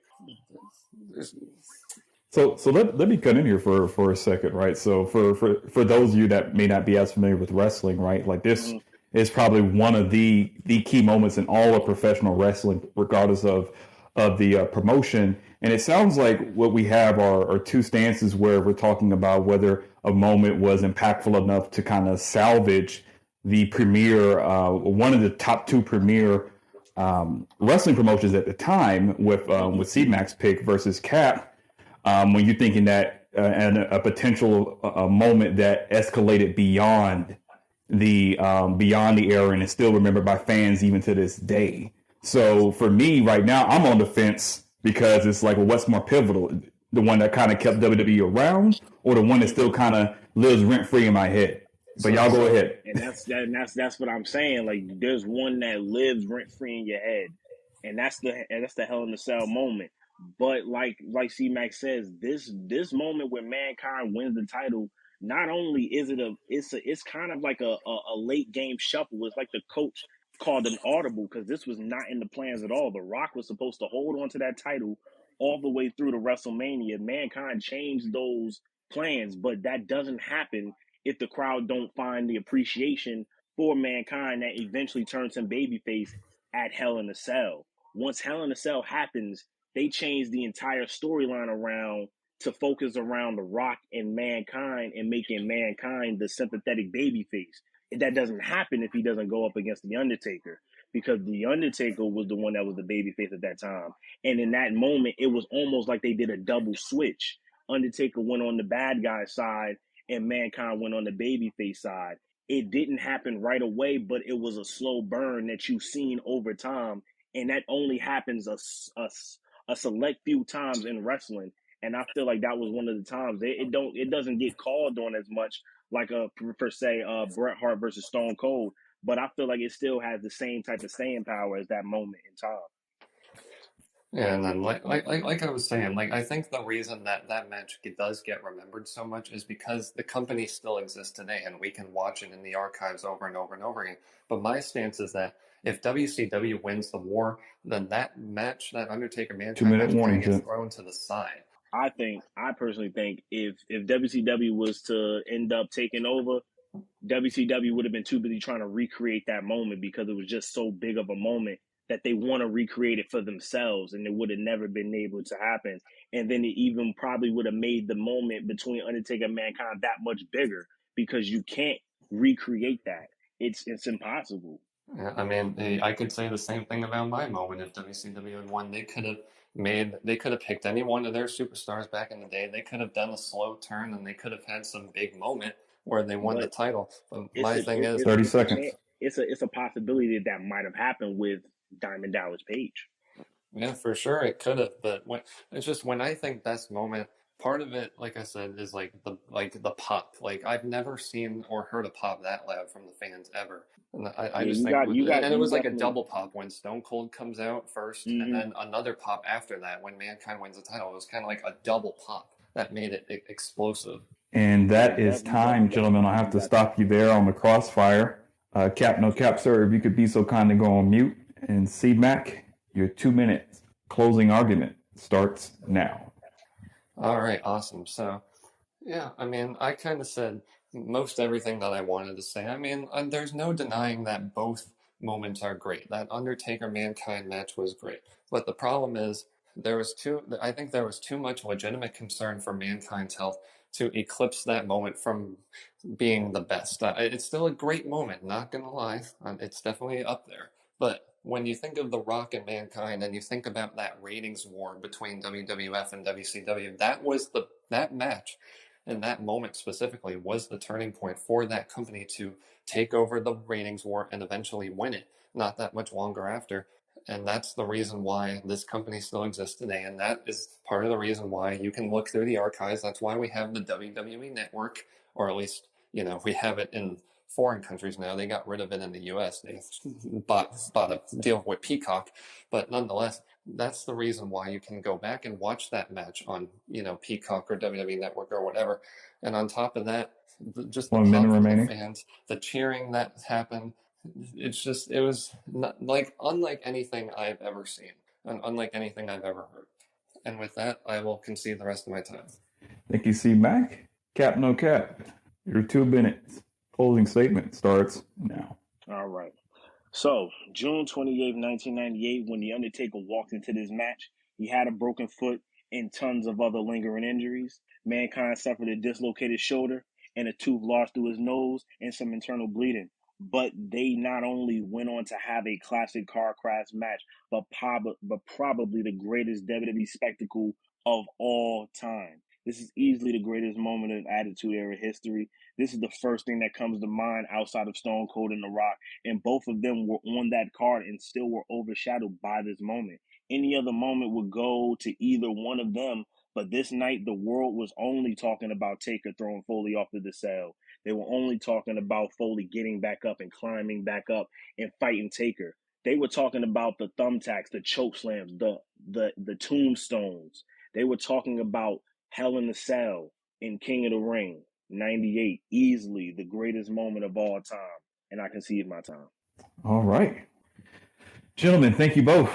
So let me cut in here for a second, right? So for those of you that may not be as familiar with wrestling, right? Like this is probably one of the key moments in all of professional wrestling, regardless of the promotion. And it sounds like what we have are two stances where we're talking about whether a moment was impactful enough to kind of salvage the premier, one of the top two premier wrestling promotions at the time, with C-Mac's pick versus Cap. When you're thinking that and a potential moment that escalated beyond the era and is still remembered by fans even to this day. So for me right now, I'm on the fence, because it's like, well, what's more pivotal? The one that kind of kept WWE around, or the one that still kind of lives rent free in my head? But y'all go ahead. And that's what I'm saying. Like, there's one that lives rent free in your head, and that's the Hell in the Cell moment. But like C Max says, this moment where Mankind wins the title, not only is it's kind of like a late game shuffle. It's like the coach called an audible, because this was not in the plans at all. The Rock was supposed to hold on to that title all the way through to WrestleMania. Mankind changed those plans, but that doesn't happen if the crowd don't find the appreciation for Mankind that eventually turns him babyface at Hell in a Cell. Once Hell in a Cell happens, they change the entire storyline around to focus around The Rock and Mankind and making Mankind the sympathetic babyface. That doesn't happen if he doesn't go up against The Undertaker, because The Undertaker was the one that was the babyface at that time. And in that moment, it was almost like they did a double switch. Undertaker went on the bad guy side and Mankind went on the babyface side. It didn't happen right away, but it was a slow burn that you've seen over time, and that only happens a select few times in wrestling. And I feel like that was one of the times it doesn't get called on as much, like per se Bret Hart versus Stone Cold, but I feel like it still has the same type of staying power as that moment in time. Yeah, and then like I was saying, like I think the reason that match does get remembered so much is because the company still exists today, and we can watch it in the archives over and over and over again. But my stance is that if WCW wins the war, then that match, that Undertaker Mankind match, kind of gets thrown to the side. I personally think if WCW was to end up taking over, WCW would have been too busy trying to recreate that moment because it was just so big of a moment that they want to recreate it for themselves, and it would have never been able to happen. And then it even probably would have made the moment between Undertaker and Mankind that much bigger because you can't recreate that. It's impossible. Yeah, I mean, I could say the same thing about my moment. If WCW had won, they could have picked any one of their superstars back in the day. They could have done a slow turn, and they could have had some big moment where they won the But title. But it's my a thing is, 30 it's a seconds. it's a possibility that might have happened with Diamond Dallas Page. yeah, for sure it could have. But it's just when I think best moment, part of it, like I said, is like the pop. Like I've never seen or heard a pop that loud from the fans ever. And I Yeah, just think, and it you was like a definitely. double pop when Stone Cold comes out first, and Mm-hmm. then another pop after that when Mankind wins the title. It was kind of like a double pop that made it explosive. And that Yeah, is you time, definitely gentlemen. I'll have to got stop you there on the crossfire. Cap, no cap, sir. If you could be so kind to go on mute. And C-Mac, your 2 minutes closing argument starts now. All right, awesome. So, yeah, I mean, I kind of said most everything that I wanted to say. I mean, there's no denying that both moments are great. That Undertaker Mankind match was great. But the problem is I think there was too much legitimate concern for Mankind's health to eclipse that moment from being the best. It's still a great moment, not gonna lie. It's definitely up there. But when you think of The Rock and Mankind and you think about that ratings war between WWF and WCW, that match and that moment specifically was the turning point for that company to take over the ratings war and eventually win it not that much longer after. And that's the reason why this company still exists today. And that is part of the reason why you can look through the archives. That's why we have the WWE network, or at least, we have it in foreign countries now. They got rid of it in the US. They bought a deal with Peacock. But nonetheless, that's the reason why you can go back and watch that match on, Peacock or WWE Network or whatever. And on top of that, just the 1 minute pop from the remaining. fans, the cheering that happened. It was not, like unlike anything I've ever seen and unlike anything I've ever heard. And with that, I will concede the rest of my time. Thank you, C-Mac. Cap, no cap. Your 2 minutes closing statement starts now. All right. So, June 28th, 1998, when The Undertaker walked into this match, he had a broken foot and tons of other lingering injuries. Mankind suffered a dislocated shoulder and a tooth lost through his nose and some internal bleeding. But they not only went on to have a classic car crash match, but probably the greatest WWE spectacle of all time. This is easily the greatest moment of Attitude Era history. This is the first thing that comes to mind outside of Stone Cold and The Rock, and both of them were on that card and still were overshadowed by this moment. Any other moment would go to either one of them, but this night the world was only talking about Taker throwing Foley off of the cell. They were only talking about Foley getting back up and climbing back up and fighting Taker. They were talking about the thumbtacks, the choke slams, the tombstones. They were talking about Hell in the Cell in King of the Ring. 98, easily the greatest moment of all time. And I concede my time. All right. Gentlemen, thank you both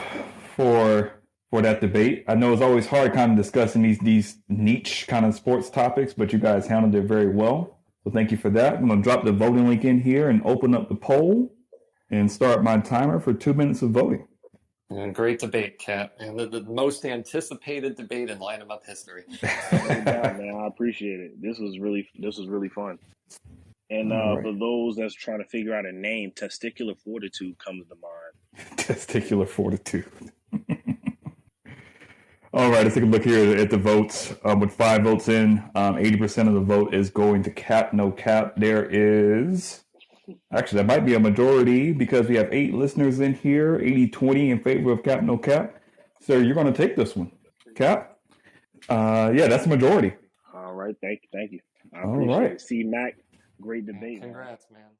for that debate. I know it's always hard kind of discussing these niche kind of sports topics, but you guys handled it very well. So thank you for that. I'm going to drop the voting link in here and open up the poll and start my timer for 2 minutes of voting. And great debate, Cap, and the most anticipated debate in Line 'em Up history. No doubt, man. I appreciate it. This was really fun. And right. For those that's trying to figure out a name, Testicular Fortitude comes to mind. Testicular Fortitude. All right, let's take a look here at the votes. With 5 votes in, 80% of the vote is going to Cap, no cap. There is... Actually, that might be a majority because we have 8 listeners in here, 80-20 in favor of Cap, no cap. So you're going to take this one. Cap? Yeah, that's a majority. All right, thank you. I appreciate it. C-Mac, great debate. Congrats, man.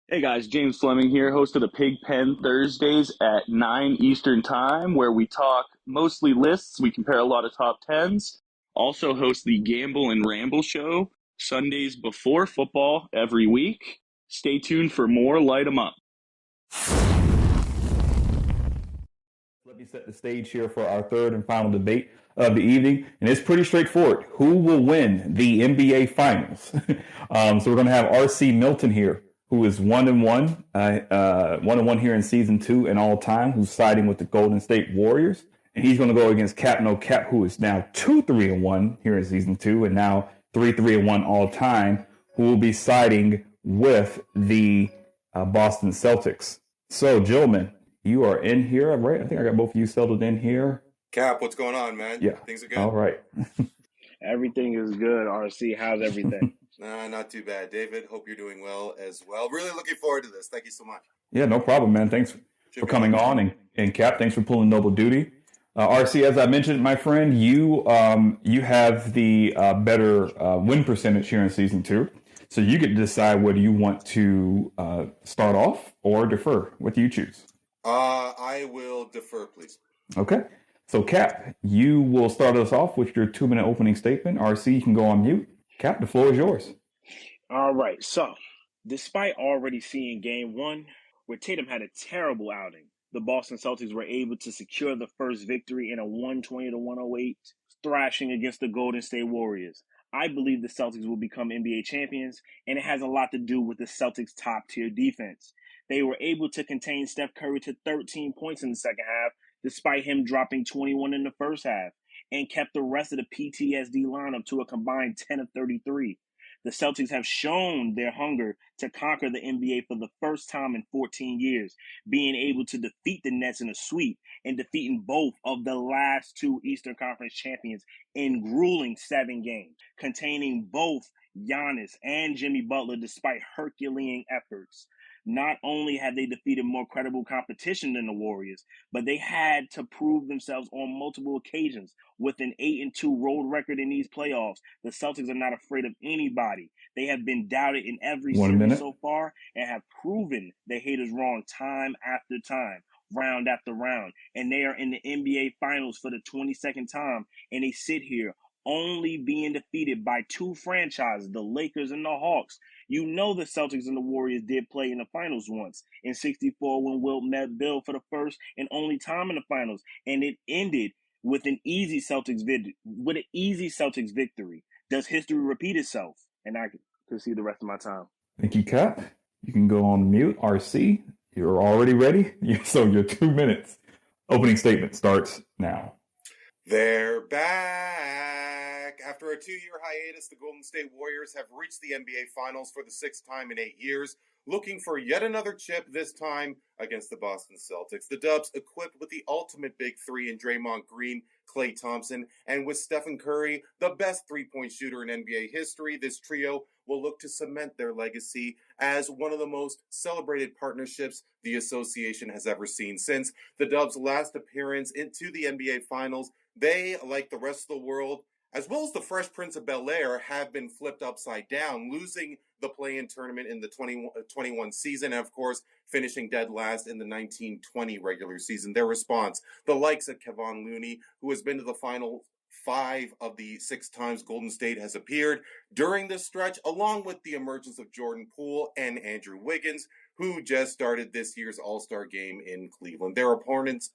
Hey guys, James Fleming here, host of the Pigpen Thursdays at 9 Eastern Time, where we talk mostly lists. We compare a lot of top 10s. Also host the Gamble and Ramble Show Sundays before football every week. Stay tuned for more Light 'em Up. Let me set the stage here for our third and final debate of the evening, and it's pretty straightforward. Who will win the NBA Finals? So we're going to have RC Milton here, who is 1-1, 1-1 here in season 2 and all time, who's siding with the Golden State Warriors, and he's going to go against KAPnoKAP, who is now 2-3-1 here in season 2 and now 3-3-1 all time, who will be siding with the Boston Celtics. So, gentlemen, you are in here, right? I think I got both of you settled in here. Cap, what's going on, man? Yeah. Things are good? All right. Everything is good, RC. How's everything? Not too bad. David, hope you're doing well as well. Really looking forward to this. Thank you so much. Yeah, no problem, man. Thanks for coming on. And Cap, thanks for pulling Noble Duty. RC, as I mentioned, my friend, you have the better win percentage here in season 2. So you get to decide whether you want to start off or defer. What do you choose? I will defer, please. Okay. So, Cap, you will start us off with your 2-minute opening statement. RC, you can go on mute. Cap, the floor is yours. All right. So, despite already seeing game 1, where Tatum had a terrible outing, the Boston Celtics were able to secure the first victory in a 120-108 thrashing against the Golden State Warriors. I believe the Celtics will become NBA champions, and it has a lot to do with the Celtics' top-tier defense. They were able to contain Steph Curry to 13 points in the second half, despite him dropping 21 in the first half, and kept the rest of the PTSD lineup to a combined 10 of 33. The Celtics have shown their hunger to conquer the NBA for the first time in 14 years, being able to defeat the Nets in a sweep and defeating both of the last 2 Eastern Conference champions in grueling 7 games, containing both Giannis and Jimmy Butler despite Herculean efforts. Not only have they defeated more credible competition than the Warriors, but they had to prove themselves on multiple occasions. With an 8-2 road record in these playoffs, the Celtics are not afraid of anybody. They have been doubted in every series so far and have proven the haters wrong time after time, round after round. And they are in the NBA Finals for the 22nd time, and they sit here only being defeated by 2 franchises, the Lakers and the Hawks. You know the Celtics and the Warriors did play in the finals once, in 64 when Wilt met Bill for the first and only time in the finals, and it ended with an easy Celtics victory. Does history repeat itself? And I can see the rest of my time. Thank you, Cap. You can go on mute. RC, you're already ready? So your 2 minutes opening statement starts now. They're back. After a 2-year hiatus, the Golden State Warriors have reached the NBA Finals for the 6th time in 8 years, looking for yet another chip, this time against the Boston Celtics. The Dubs, equipped with the ultimate big 3 in Draymond Green, Klay Thompson, and with Stephen Curry, the best three-point shooter in NBA history, this trio will look to cement their legacy as one of the most celebrated partnerships the association has ever seen. Since the Dubs' last appearance into the NBA Finals, they, like the rest of the world, as well as the Fresh Prince of Bel-Air, have been flipped upside down, losing the play-in tournament in the 2021 season, and of course, finishing dead last in the 1920 regular season. Their response, the likes of Kevon Looney, who has been to the final 5 of the 6 times Golden State has appeared during this stretch, along with the emergence of Jordan Poole and Andrew Wiggins, who just started this year's All-Star game in Cleveland. Their opponents,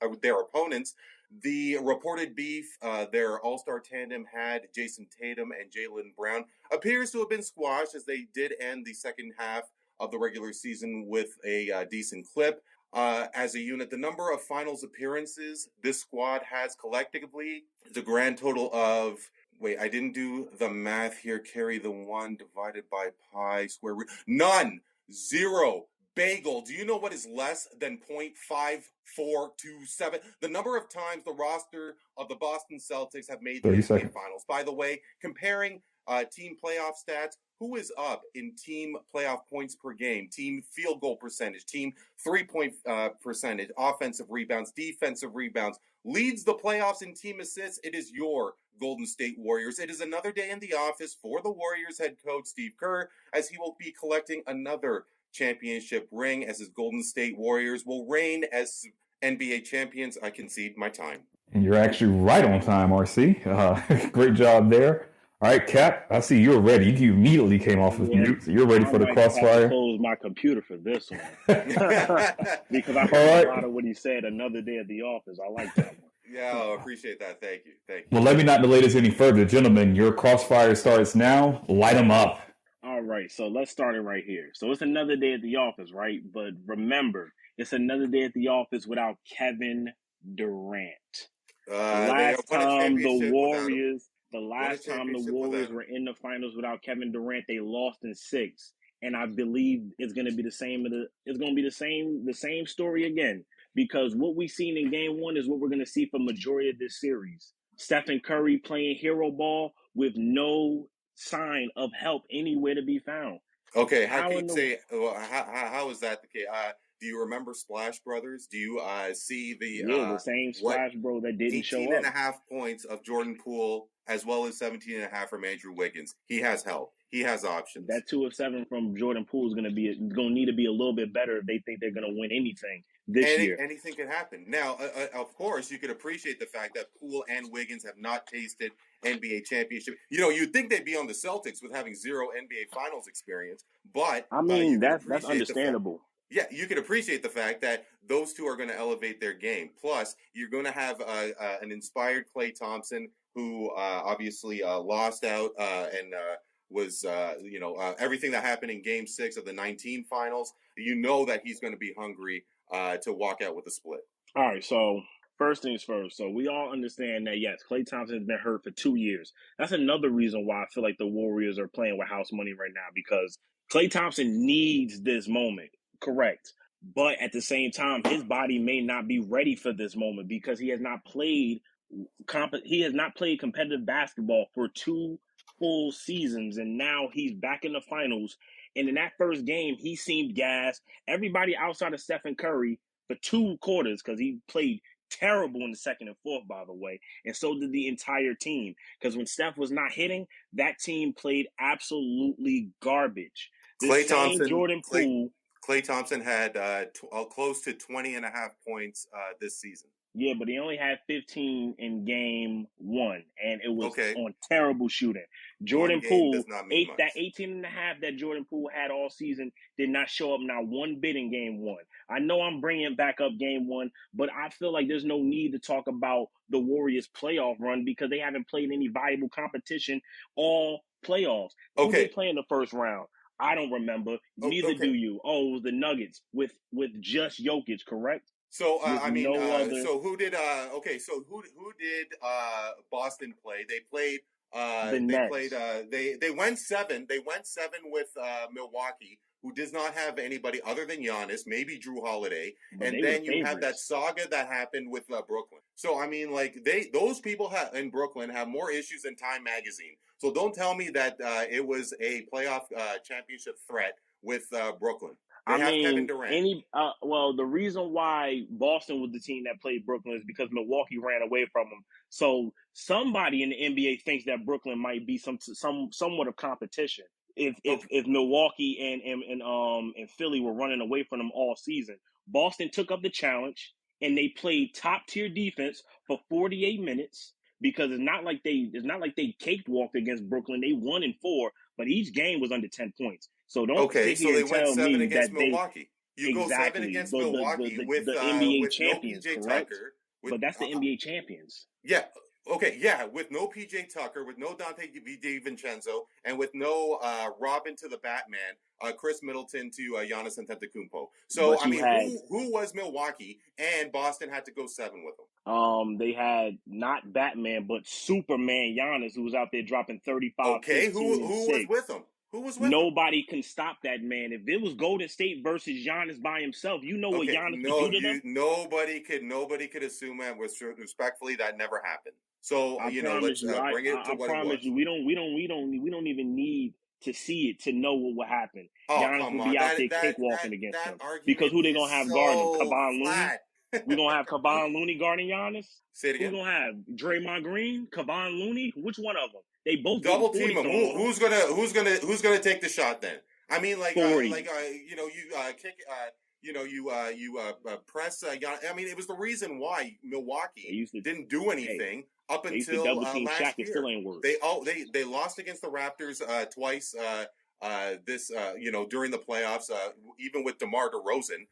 the reported beef their all-star tandem had, Jason Tatum and Jaylen Brown, appears to have been squashed as they did end the second half of the regular season with a decent clip. As a unit, the number of finals appearances this squad has collectively is a grand total of, wait, I didn't do the math here, carry the 1 divided by pi square root, none, 0. Bagel, do you know what is less than 0.5427? The number of times the roster of the Boston Celtics have made the NBA Finals. By the way, comparing team playoff stats, who is up in team playoff points per game, team field goal percentage, team three-point percentage, offensive rebounds, defensive rebounds, leads the playoffs in team assists? It is your Golden State Warriors. It is another day in the office for the Warriors head coach Steve Kerr, as he will be collecting another championship ring, as his Golden State Warriors will reign as NBA champions. I concede my time. And you're actually right on time, RC. Great job there. All right, Cap, I see you're ready. You immediately came off of mute, so you're ready I for the might just have to crossfire. close my computer for this one because I All heard a right. lot of what he said. Another day at the office. I like that one. Yeah, I appreciate that. Thank you. Well, let me not delay this any further. Gentlemen, your crossfire starts now. Light them up. All right, so let's start it right here. So it's another day at the office, right? But remember, it's another day at the office without Kevin Durant. They Last won a time the championship without him. Warriors, Won a championship without him. were in the finals without Kevin Durant, they lost in 6. And I believe it's going to be the same. It's going to be the same story again, because what we've seen in Game 1 is what we're going to see for majority of this series. Stephen Curry playing hero ball with no sign of help anywhere to be found. Okay, how is that the case? Do you remember Splash Brothers? Do you see the same Splash Bro that didn't show up? 18 and a half points of Jordan Poole, as well as 17 and a half from Andrew Wiggins. He has help. He has options. That 2 of 7 from Jordan Poole is going to need to be a little bit better if they think they're going to win anything this year. Anything can happen. Now, of course, you could appreciate the fact that Poole and Wiggins have not tasted NBA championship. You know, you'd think they'd be on the Celtics with having 0 NBA Finals experience, but I mean that's understandable. Yeah, you could appreciate the fact that those two are going to elevate their game. Plus, you're going to have an inspired Klay Thompson who obviously lost out and was, everything that happened in Game 6 of the 19 finals. You know that he's going to be hungry to walk out with a split. All right, so first things first. So we all understand that, yes, Klay Thompson has been hurt for 2 years. That's another reason why I feel like the Warriors are playing with house money right now, because Klay Thompson needs this moment. Correct. But at the same time, his body may not be ready for this moment because he has not played competitive basketball for 2 full seasons, and now he's back in the finals. And in that first game, he seemed gassed. Everybody outside of Stephen Curry for 2 quarters, because he played terrible in the second and fourth, by the way, and so did the entire team. Because when Steph was not hitting, that team played absolutely garbage. Klay Thompson had close to 20 and a half points this season. Yeah, but he only had 15 in Game 1, and it was on terrible shooting. Jordan Poole, 18 and a half that Jordan Poole had all season did not show up not one bit in Game 1. I know I'm bringing back up Game 1, but I feel like there's no need to talk about the Warriors' playoff run because they haven't played any viable competition all playoffs. Who they play in the first round? I don't remember. Neither do you. Oh, it was the Nuggets with just Jokic, correct? So so who did Boston play? They played the Nets. They went 7. They went 7 with Milwaukee, who does not have anybody other than Giannis, maybe Drew Holiday, but and then you have that saga that happened with Brooklyn. So I mean, like those people in Brooklyn have more issues than Time Magazine. So don't tell me that it was a playoff championship threat with Brooklyn. Kevin Durant. The reason why Boston was the team that played Brooklyn is because Milwaukee ran away from them. So somebody in the NBA thinks that Brooklyn might be somewhat of competition. If Milwaukee and Philly were running away from them all season, Boston took up the challenge and they played top tier defense for 48 minutes. Because it's not like they cakewalked against Brooklyn. They 1-4, but each game was under 10 points. So don't sit here and tell me that Milwaukee. You go 7 against Milwaukee with the NBA champions, no PJ correct? Tucker. But that's the NBA champions. Yeah. Okay, yeah, with no PJ Tucker, with no Dante DiVincenzo, and with no Robin to the Batman, Chris Middleton to Giannis Antetokounmpo. So, who was Milwaukee, and Boston had to go 7 with them? They had not Batman, but Superman Giannis, who was out there dropping 35. Okay, who was with him? Who was with Nobody can stop that man. If it was Golden State versus Giannis by himself, you know what Giannis would do to them? Nobody could assume that. Respectfully, that never happened. So let's bring it to what it was. I promise you, we don't even need to see it to know what will happen. Giannis will be out there cakewalking against them. Because who they gonna have guarding him? Kevon Looney? We're going to have Kevon Looney guarding Giannis? Say it again. We're going to have Draymond Green, Kevon Looney? Which one of them? They both double team him. Who's gonna take the shot then? I mean, like 40. you kick press. I mean, it was the reason why Milwaukee to, didn't do anything up they used to until double team last Shaq. year. It still ain't work. They lost against the Raptors twice. During the playoffs, even with DeMar DeRozan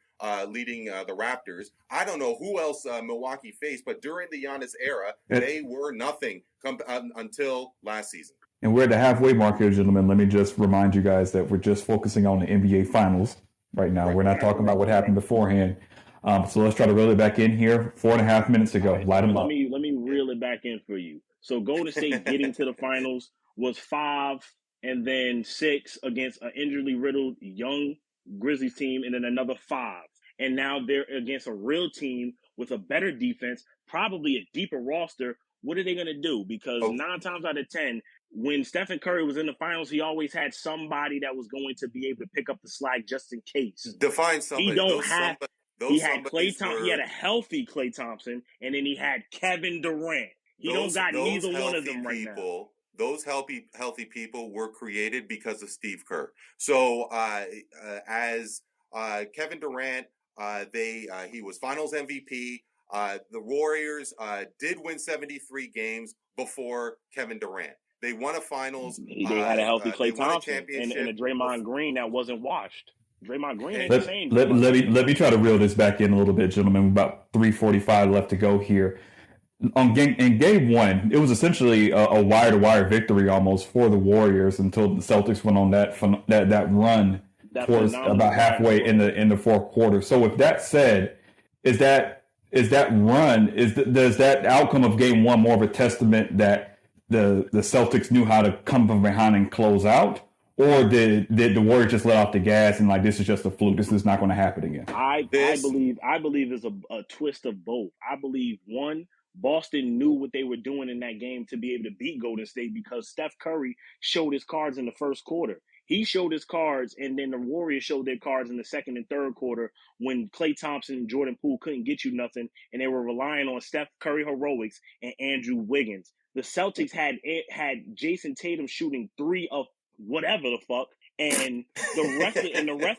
leading the Raptors. I don't know who else Milwaukee faced, but during the Giannis era, they were nothing until last season. And we're at the halfway mark here, gentlemen. Let me just remind you guys that we're just focusing on the NBA Finals right now. We're not talking about what happened beforehand. So let's try to reel it back in here. 4.5 minutes to go. Right, Light them up. Let me reel it back in for you. So Golden State getting to the finals was 5 and then 6 against an injury riddled young Grizzlies team, and then another 5. And now they're against a real team with a better defense, probably a deeper roster. What are they going to do? Because 9 times out of 10, when Stephen Curry was in the finals, he always had somebody that was going to be able to pick up the slack just in case. Define somebody. He don't have. He had Klay Thompson. He had a healthy Klay Thompson, and then he had Kevin Durant. He don't got neither one of them right now. Those healthy people were created because of Steve Kerr. So as Kevin Durant, he was Finals MVP. The Warriors did win 73 games before Kevin Durant. They won a finals. They had a healthy Klay Thompson and a Draymond Green that wasn't washed. Draymond Green ain't the same. Let me try to reel this back in a little bit, gentlemen. About 3:45 left to go here. In game one, it was essentially a wire-to-wire victory almost for the Warriors until the Celtics went on that run towards about halfway in the fourth quarter. So with that said, does that outcome of game one more of a testament that the Celtics knew how to come from behind and close out? Or did the Warriors just let off the gas and like, this is just a fluke, this is not going to happen again? I believe it's a twist of both. I believe, one, Boston knew what they were doing in that game to be able to beat Golden State because Steph Curry showed his cards in the first quarter. He showed his cards, and then the Warriors showed their cards in the second and third quarter when Klay Thompson and Jordan Poole couldn't get you nothing, and they were relying on Steph Curry heroics and Andrew Wiggins. The Celtics had Jason Tatum shooting 3 of whatever the fuck, and the rest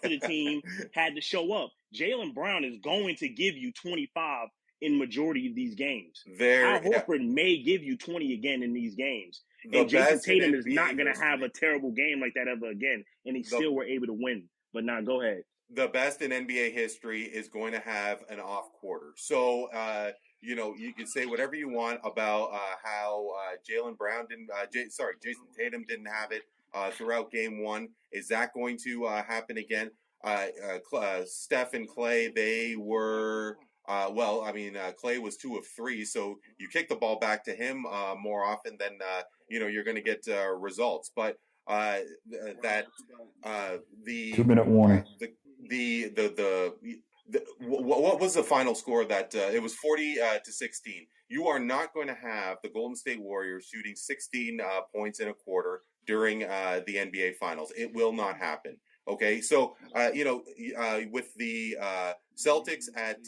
of the team had to show up. Jaylen Brown is going to give you 25 in majority of these games. Al Horford may give you 20 again in these games. And Jason Tatum is not going to have a terrible game like that ever again. And he still were able to win. But now, go ahead. The best in NBA history is going to have an off quarter. So, you can say whatever you want about how Jason Tatum didn't have it throughout game one. Is that going to happen again? Steph and Klay, they were Klay was 2 of 3, so you kick the ball back to him more often than you're going to get results. But the 2-minute warning. What was the final score? That it was 40-16. You are not going to have the Golden State Warriors shooting 16 points in a quarter during the NBA Finals. It will not happen. Okay, so with the Celtics at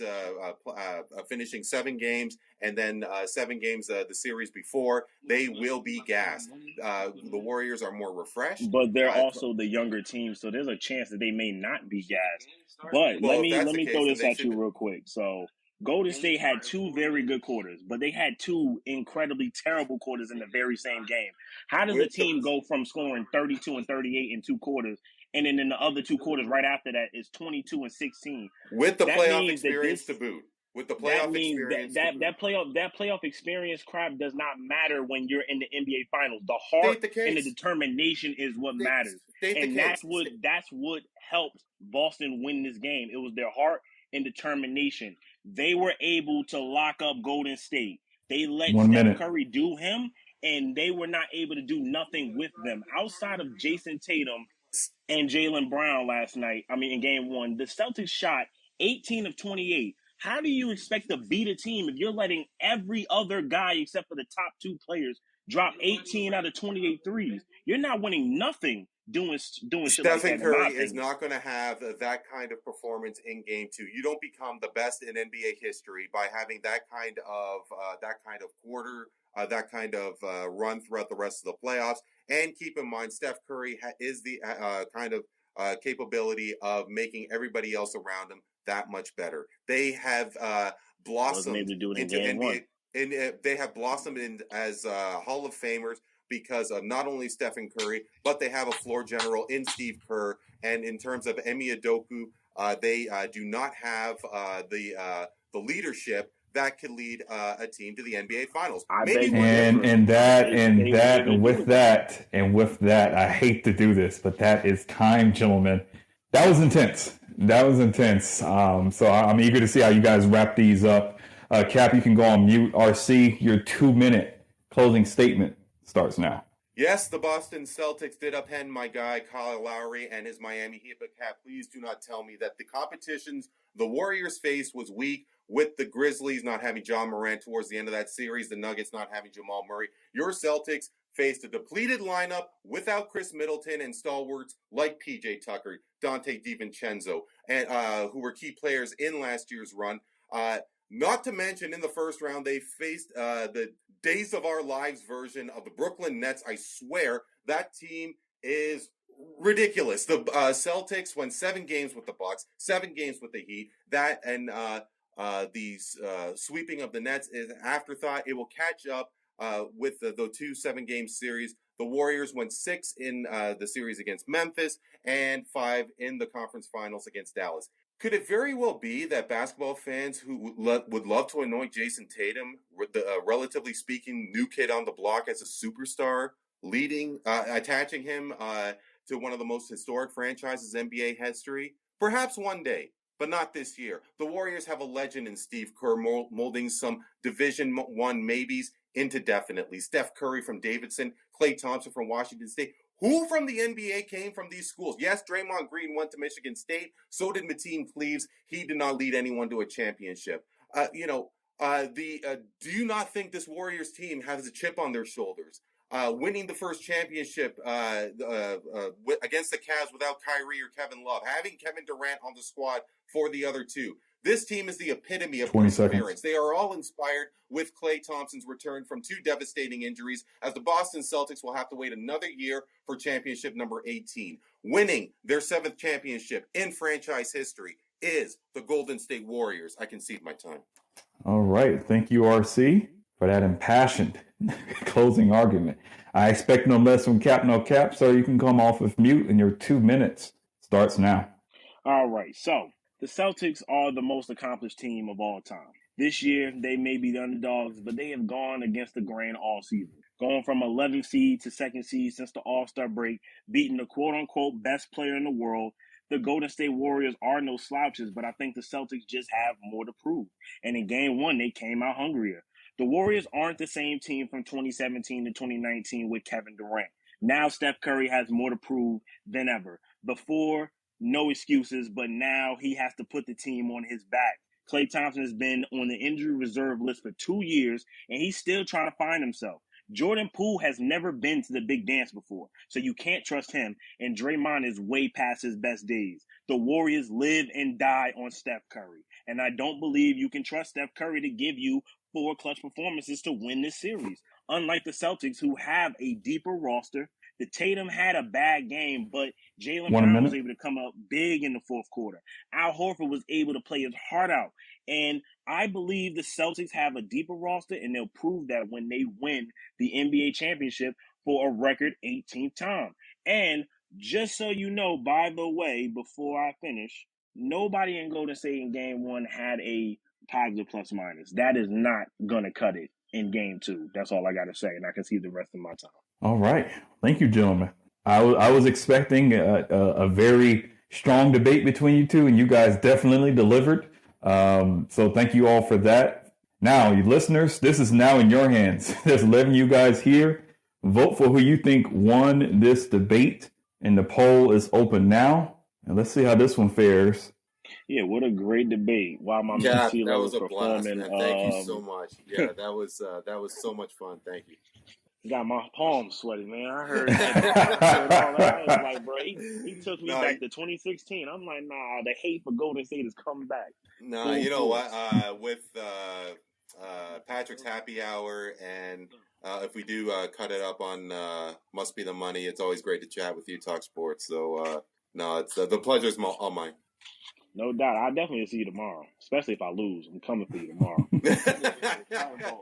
finishing 7 games and then 7 games the series before, they will be gassed. The Warriors are more refreshed, but they're also the younger team, so there's a chance that they may not be gassed. But let me throw this at you real quick. So Golden State had 2 very good quarters, but they had 2 incredibly terrible quarters in the very same game. How does a team go from scoring 32 and 38 in 2 quarters, and then in the other 2 quarters right after that is 22 and 16? With the playoff experience to boot. With the playoff experience, that playoff experience crap does not matter when you're in the NBA Finals. The heart and the determination is what matters, and that's what helped Boston win this game. It was their heart and determination. They were able to lock up Golden State. They let Steph Curry do him, and they were not able to do nothing with them outside of Jason Tatum and Jaylen Brown last night. I mean, in game one, the Celtics shot 18 of 28. How do you expect to beat a team if you're letting every other guy except for the top 2 players drop 18 out of 28 threes? You're not winning nothing doing shit like that. Stephen Curry is not going to have that kind of performance in game 2. You don't become the best in NBA history by having that kind of quarter, that kind of run throughout the rest of the playoffs. And keep in mind, Steph Curry is the kind of capability of making everybody else around them that much better. They have blossomed able to do it in into game NBA, one. and they have blossomed in as Hall of Famers because of not only Stephen Curry, but they have a floor general in Steve Kerr. And in terms of Emi Udoka, they do not have the leadership that could lead a team to the NBA Finals. I Maybe beg to one day. differ. With that, I hate to do this, but that is time, gentlemen. That was intense. So I'm eager to see how you guys wrap these up. Cap, you can go on mute. RC, your 2-minute closing statement starts now. Yes, the Boston Celtics did upend my guy Kyle Lowry and his Miami Heat, but Cap, please do not tell me that the competitions the Warriors faced was weak, with the Grizzlies not having John Morant towards the end of that series, the Nuggets not having Jamal Murray. Your Celtics faced a depleted lineup without Chris Middleton and stalwarts like PJ Tucker, Dante DiVincenzo, and who were key players in last year's run. Not to mention, in the first round, they faced the Days of Our Lives version of the Brooklyn Nets. I swear, that team is ridiculous. The Celtics won 7 games with the Bucks, 7 games with the Heat. That and the sweeping of the Nets is an afterthought. It will catch up with the 2 7-game series. The Warriors won 6 in the series against Memphis and 5 in the conference finals against Dallas. Could it very well be that basketball fans who would love to anoint Jason Tatum, the relatively speaking new kid on the block, as a superstar, attaching him to one of the most historic franchises in NBA history? Perhaps one day, but not this year. The Warriors have a legend in Steve Kerr, molding some Division I maybes into definitely. Steph Curry from Davidson, Klay Thompson from Washington State. Who from the NBA came from these schools? Yes, Draymond Green went to Michigan State. So did Mateen Cleaves. He did not lead anyone to a championship. Do you not think this Warriors team has a chip on their shoulders? Winning the first championship against the Cavs without Kyrie or Kevin Love. Having Kevin Durant on the squad for the other two. This team is the epitome of perseverance. They are all inspired with Klay Thompson's return from 2 devastating injuries, as the Boston Celtics will have to wait another year for championship number 18. Winning their 7th championship in franchise history is the Golden State Warriors. I concede my time. All right. Thank you, RC, for that impassioned closing argument. I expect no less from KAPnoKAP, so you can come off of mute, and your 2 minutes starts now. All right, so the Celtics are the most accomplished team of all time. This year, they may be the underdogs, but they have gone against the grain all season. Going from 11th seed to 2nd seed since the All-Star break, beating the quote-unquote best player in the world. The Golden State Warriors are no slouches, but I think the Celtics just have more to prove. And in Game 1, they came out hungrier. The Warriors aren't the same team from 2017 to 2019 with Kevin Durant. Now Steph Curry has more to prove than ever. Before, no excuses, but now he has to put the team on his back. Klay Thompson has been on the injury reserve list for 2 years, and he's still trying to find himself. Jordan Poole has never been to the big dance before, so you can't trust him, and Draymond is way past his best days. The Warriors live and die on Steph Curry, and I don't believe you can trust Steph Curry to give you 4 clutch performances to win this series. Unlike the Celtics, who have a deeper roster, the Tatum had a bad game, but Jaylen Brown was able to come up big in the 4th quarter. Al Horford was able to play his heart out. And I believe the Celtics have a deeper roster, and they'll prove that when they win the NBA championship for a record 18th time. And just so you know, by the way, before I finish, nobody in Golden State in Game 1 had a positive plus minus. That is not going to cut it in Game 2. That's all I got to say, and I can see the rest of my time. All right. Thank you, gentlemen. I was expecting a very strong debate between you two, and you guys definitely delivered. So thank you all for that. Now, you listeners, this is now in your hands. There's 11 of you guys here. Vote for who you think won this debate, and the poll is open now. And let's see how this one fares. Yeah, what a great debate! Wow, my Yeah, man, that was a blast, performing. man. Thank you so much. Yeah, that was so much fun. Thank you. Got my palms sweaty, man. I heard that. I was like, bro, he took me back to 2016. I'm like, nah, the hate for Golden State is coming back. No, you know what? With Patrick's Happy Hour, and if we do cut it up on Must Be the Money, it's always great to chat with you, talk sports. So No, it's the pleasure's all mine. No doubt. I'll definitely see you tomorrow, especially if I lose. I'm coming for you tomorrow.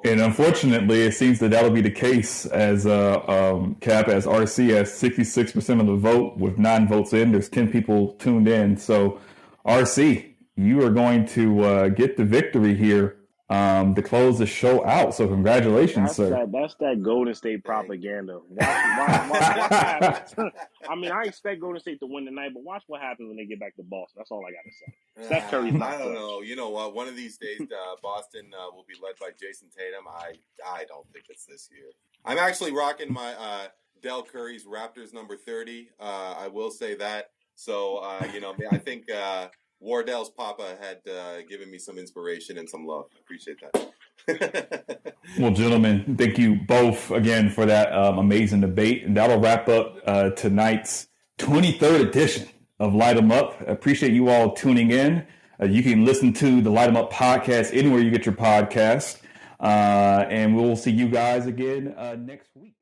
And unfortunately, it seems that that'll be the case as Cap, as RC has 66% of the vote with 9 votes in. There's 10 people tuned in. So, RC, you are going to get the victory here to close the show out. So, congratulations, sir. That's that Golden State propaganda. Watch what happens. I mean, I expect Golden State to win tonight, but watch what happens when they get back to Boston. That's all I got to say. Steph Curry's not I don't playing. know. You know what? One of these days, Boston will be led by Jason Tatum. I don't think it's this year. I'm actually rocking my Del Curry's Raptors number 30. I will say that. So, I think Wardell's papa had given me some inspiration and some love. I appreciate that. Well, gentlemen, thank you both again for that amazing debate. And that'll wrap up tonight's 23rd edition of Light 'em Up. I appreciate you all tuning in. You can listen to the Light 'em Up podcast anywhere you get your podcast. And we'll see you guys again next week.